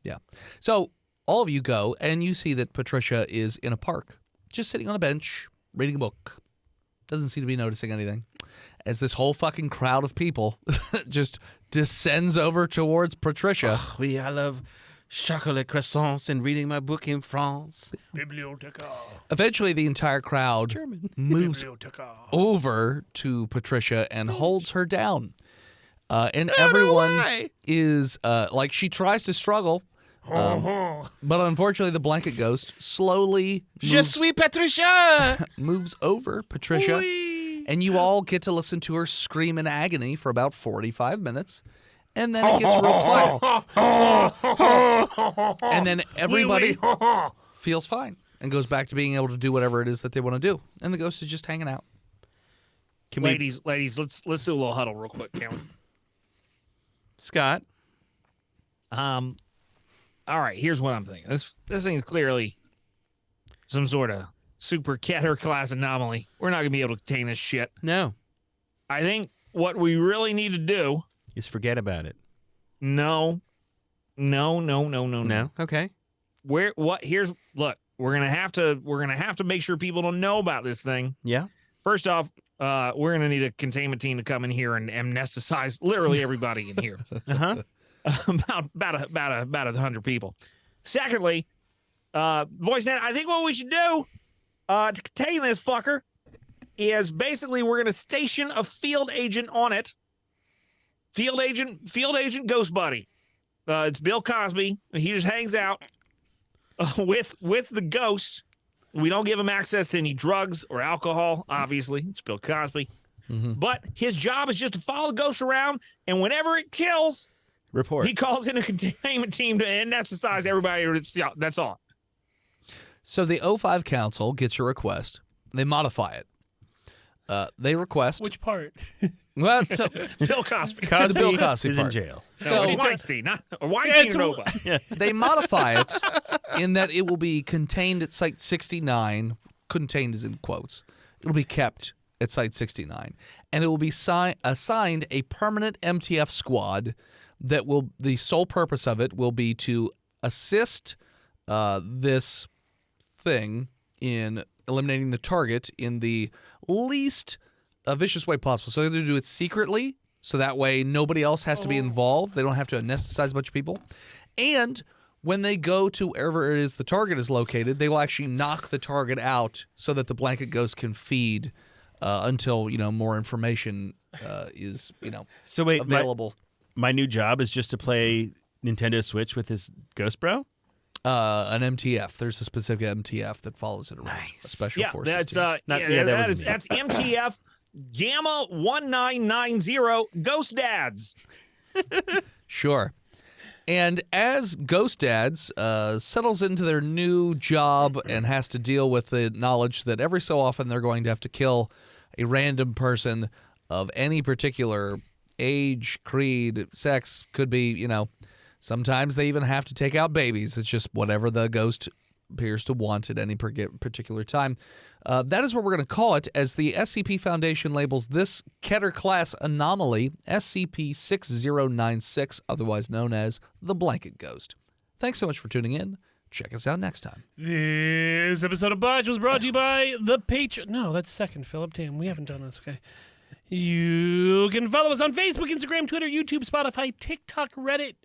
Yeah. So all of you go, and you see that Patricia is in a park, just sitting on a bench, reading a book. Doesn't seem to be noticing anything. As this whole fucking crowd of people just descends over towards Patricia. Oui, I love chocolate croissants and reading my book in France. Biblioteca. Eventually, the entire crowd German. moves Biblioteca. over to Patricia and holds her down. And everyone is like, she tries to struggle, but unfortunately, the blanket ghost slowly Je suis Patricia! moves over Patricia. And you all get to listen to her scream in agony for about 45 minutes. And then it gets real quiet. And then everybody feels fine and goes back to being able to do whatever it is that they want to do. And the ghost is just hanging out. Can Ladies, let's do a little huddle real quick, can we? Scott? All right, here's what I'm thinking. This thing is clearly some sort of super Keter class anomaly. We're not gonna be able to contain this shit. No. I think what we really need to do. Just forget about it. No. No? Okay. Look, we're gonna have to make sure people don't know about this thing. Yeah. First off, we're gonna need a containment team to come in here and amnesticize literally everybody in here. Uh-huh. about 100 people. Secondly, VoiceNet, I think what we should do to contain this fucker is basically we're gonna station a field agent on it. Field agent Ghost Buddy. It's Bill Cosby. He just hangs out with the ghost. We don't give him access to any drugs or alcohol, obviously. It's Bill Cosby. Mm-hmm. But his job is just to follow the ghost around, and whenever it kills, Report. he calls in a containment team to anesthetize everybody. That's all. So the O5 Council gets your request. They modify it. They request. Which part? Well, so Bill Cosby. Cosby Bill Cosby is part. in jail. So it's Weinstein, not Weinstein or Nova. they modify it in that it will be contained at Site 69. Contained is in quotes. It'll be kept at Site 69. And it will be assigned a permanent MTF squad that will, the sole purpose of it will be to assist this thing in eliminating the target in the least vicious way possible. So they're going to do it secretly, so that way nobody else has to be involved. They don't have to anesthetize a bunch of people. And when they go to wherever it is the target is located, they will actually knock the target out so that the blanket ghost can feed until, more information is, So wait, available. my new job is just to play Nintendo Switch with this ghost bro? An MTF. There's a specific MTF that follows it around. A special forces That's team. that's MTF Gamma 1990 Ghost Dads. Sure. And as Ghost Dads settles into their new job and has to deal with the knowledge that every so often they're going to have to kill a random person of any particular age, creed, sex, could be, sometimes they even have to take out babies. It's just whatever the ghost appears to want at any particular time. That is what we're going to call it, as the SCP Foundation labels this Keter class anomaly SCP-6096, otherwise known as the Blanket Ghost. Thanks so much for tuning in. Check us out next time. This episode of Botched was brought to you by the Patreon. No, that's second, Philip. Damn, we haven't done this. Okay. You can follow us on Facebook, Instagram, Twitter, YouTube, Spotify, TikTok, Reddit,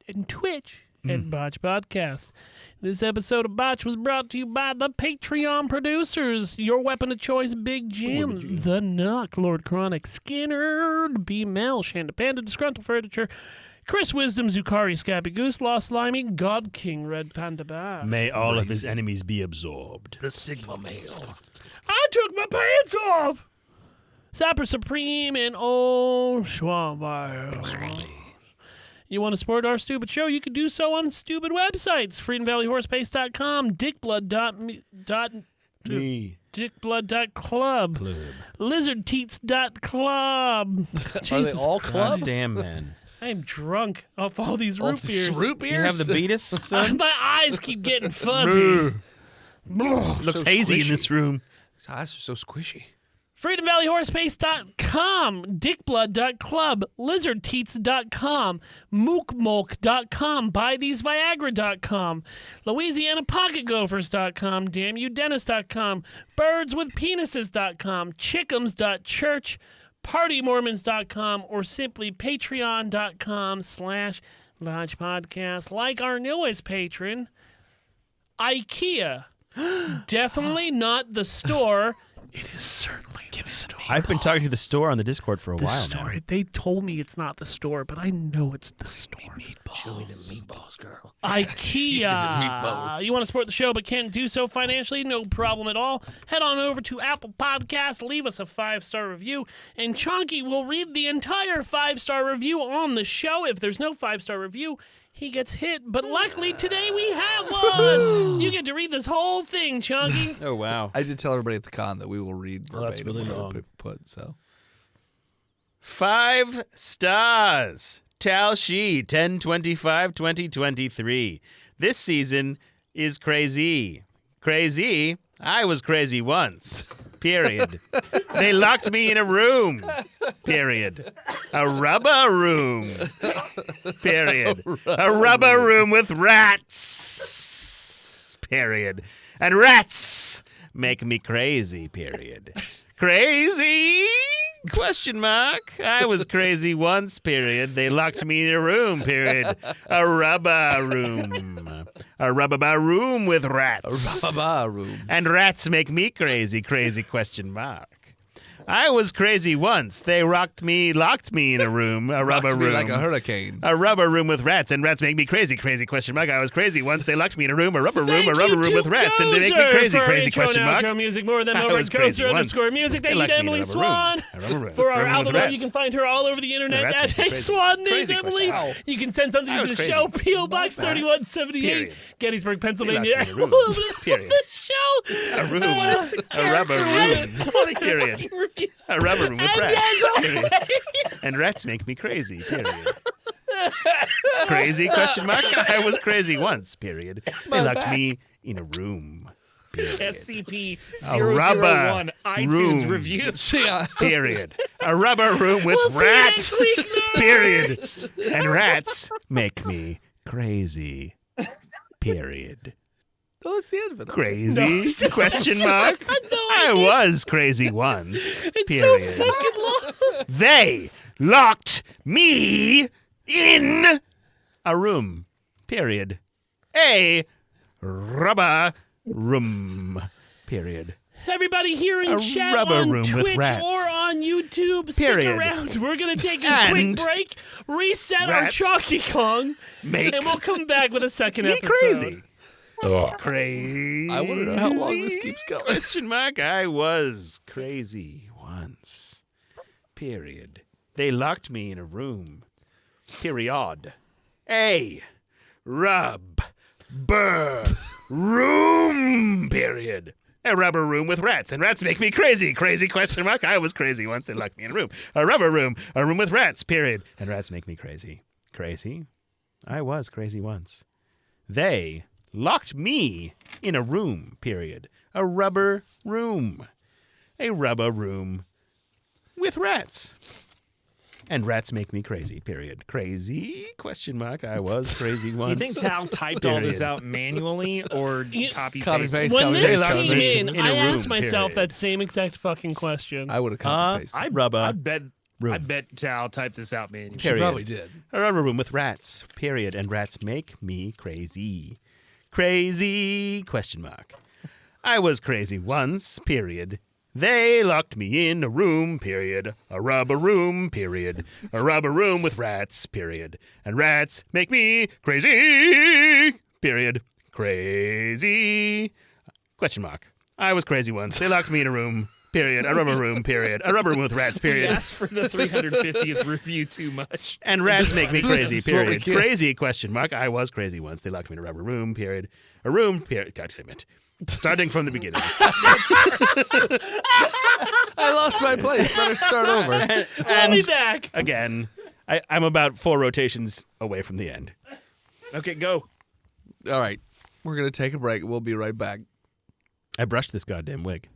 and Twitch. at Botched Podcast. This episode of Botch was brought to you by the Patreon producers. Your weapon of choice, Big Jim, The Nuck, Lord Chronic, Skinner, B. Mel, Shanda Panda, Disgruntled Furniture, Chris Wisdom, Zukari, Scabby Goose, Lost Slimy, God King, Red Panda Bar. May all of his enemies be absorbed. The Sigma male. I took my pants off! Sapper Supreme and Old Schwab. You want to support our stupid show? You can do so on stupid websites. FreedomValleyHorsepace.com, dickblood.club, lizardteats.club. Are they all clubs? Damn, man. I'm drunk off all these All root these beers. root beers? You have the Beatus, son? My eyes keep getting fuzzy. Looks So hazy in squishy. this room. His eyes are so squishy. FreedomValleyHorsepace.com, dickblood.club, lizardteats.com, mookmolk.com, buytheseviagra.com, louisianapocketgophers.com, damnyoudennis.com, birdswithpenises.com, chickums.church, partymormons.com, or simply patreon.com/lodgepodcast. Like our newest patron, IKEA. Definitely not the store. It is certainly the store. I've been talking to the store on the Discord for a The while store. now. They told me it's not the store, but I know it's the store. Show me the meatballs, girl. IKEA. You want to support the show but can't do so financially? No problem at all. Head on over to Apple Podcasts, leave us a 5-star review, and Chonky will read the entire 5-star review on the show. If there's no 5-star review, he gets hit. But luckily today we have one. You get to read this whole thing, Chonky. Oh, wow. I did tell everybody at the con that we will read verbatim that's really what long. people put, so. 5 stars. Tal Shi, 10/25/2023. This season is crazy. Crazy? I was crazy once. Period. They locked me in a room. Period. A rubber room. Period. A rubber room with rats. Period. And rats make me crazy. Period. Crazy? Question mark. I was crazy once, period. They locked me in a room, period. A rubber room. A rubber room with rats. Room. And rats make me crazy, crazy question mark. I was crazy once. They locked me in a room, a rubber Rocks me room. like a hurricane. A rubber room with rats, and rats make me crazy, crazy question mark. I was crazy once. They locked me in a room, a rubber room with rats, and they make me crazy, crazy question mark. Outro music more than I over was at crazy Gozer_music. Thank you to Emily Swan for our album. You can find her all over the internet rats at make me Hey crazy. Swan Names Crazy Emily. question. You can send something I to was the crazy. show, P.O. Box Rats. 3178, Period. Gettysburg, They Pennsylvania. locked me in a room. Period. The show. A room. A rubber room. Period. A rubber room with rats. Period. And rats make me crazy. Period. Crazy question mark. I was crazy once. Period. They locked me in a room. Period. SCP A rubber 001 iTunes room. review. Yeah. Period. A rubber room with We'll see you rats. next week, Period. And rats make me crazy. Period. Oh, that's the end of it. Crazy? Question mark. No, I was crazy once. It's Period. so fucking long. They locked me in a room. Period. A rubber room. Period. Everybody here in A chat rubber on room with Twitch rats. or on YouTube, stick Period. around. We're going to take a And quick break, reset rats our Chalky Kong, Make and we'll come back with a second me episode. crazy. Crazy. I want to know how long this keeps going. Question mark. I was crazy once. Period. They locked me in a room. Period. A rubber room. Period. A rubber room with rats, and rats make me crazy. Crazy question mark. I was crazy once. They locked me in a room. A rubber room. A room with rats. Period. And rats make me crazy. Crazy. I was crazy once. They locked me in a room, period. A rubber room. A rubber room with rats. And rats make me crazy, period. Crazy? Question mark. I was crazy once. You think Tal typed all this Period. out manually or Copy copy-pasted? paste. When this locked came me in, in a I room, asked myself period. that same exact fucking question. I would have copy pasted. I rubber bet room. I bet I'll type this out manually. She Period. probably did. A rubber room with rats. Period. And rats make me crazy. Crazy? Question mark. I was crazy once. Period. They locked me in a room. Period. A rubber room. Period. A rubber room with rats. Period. And rats make me crazy. Period. Crazy? Question mark. I was crazy once. They locked me in a room. Period. A rubber room. Period. A rubber room with rats. We Period. asked for the 350th review too much. And rats make me crazy. This is what we Period. get. Crazy? Question mark. I was crazy once. They locked me in a rubber room. Period. A room. Period. God damn it. Starting from the beginning. I lost my place. Better start over. I'll be And back. again, I'm about 4 rotations away from the end. Okay, go. All right. We're going to take a break. We'll be right back. I brushed this goddamn wig.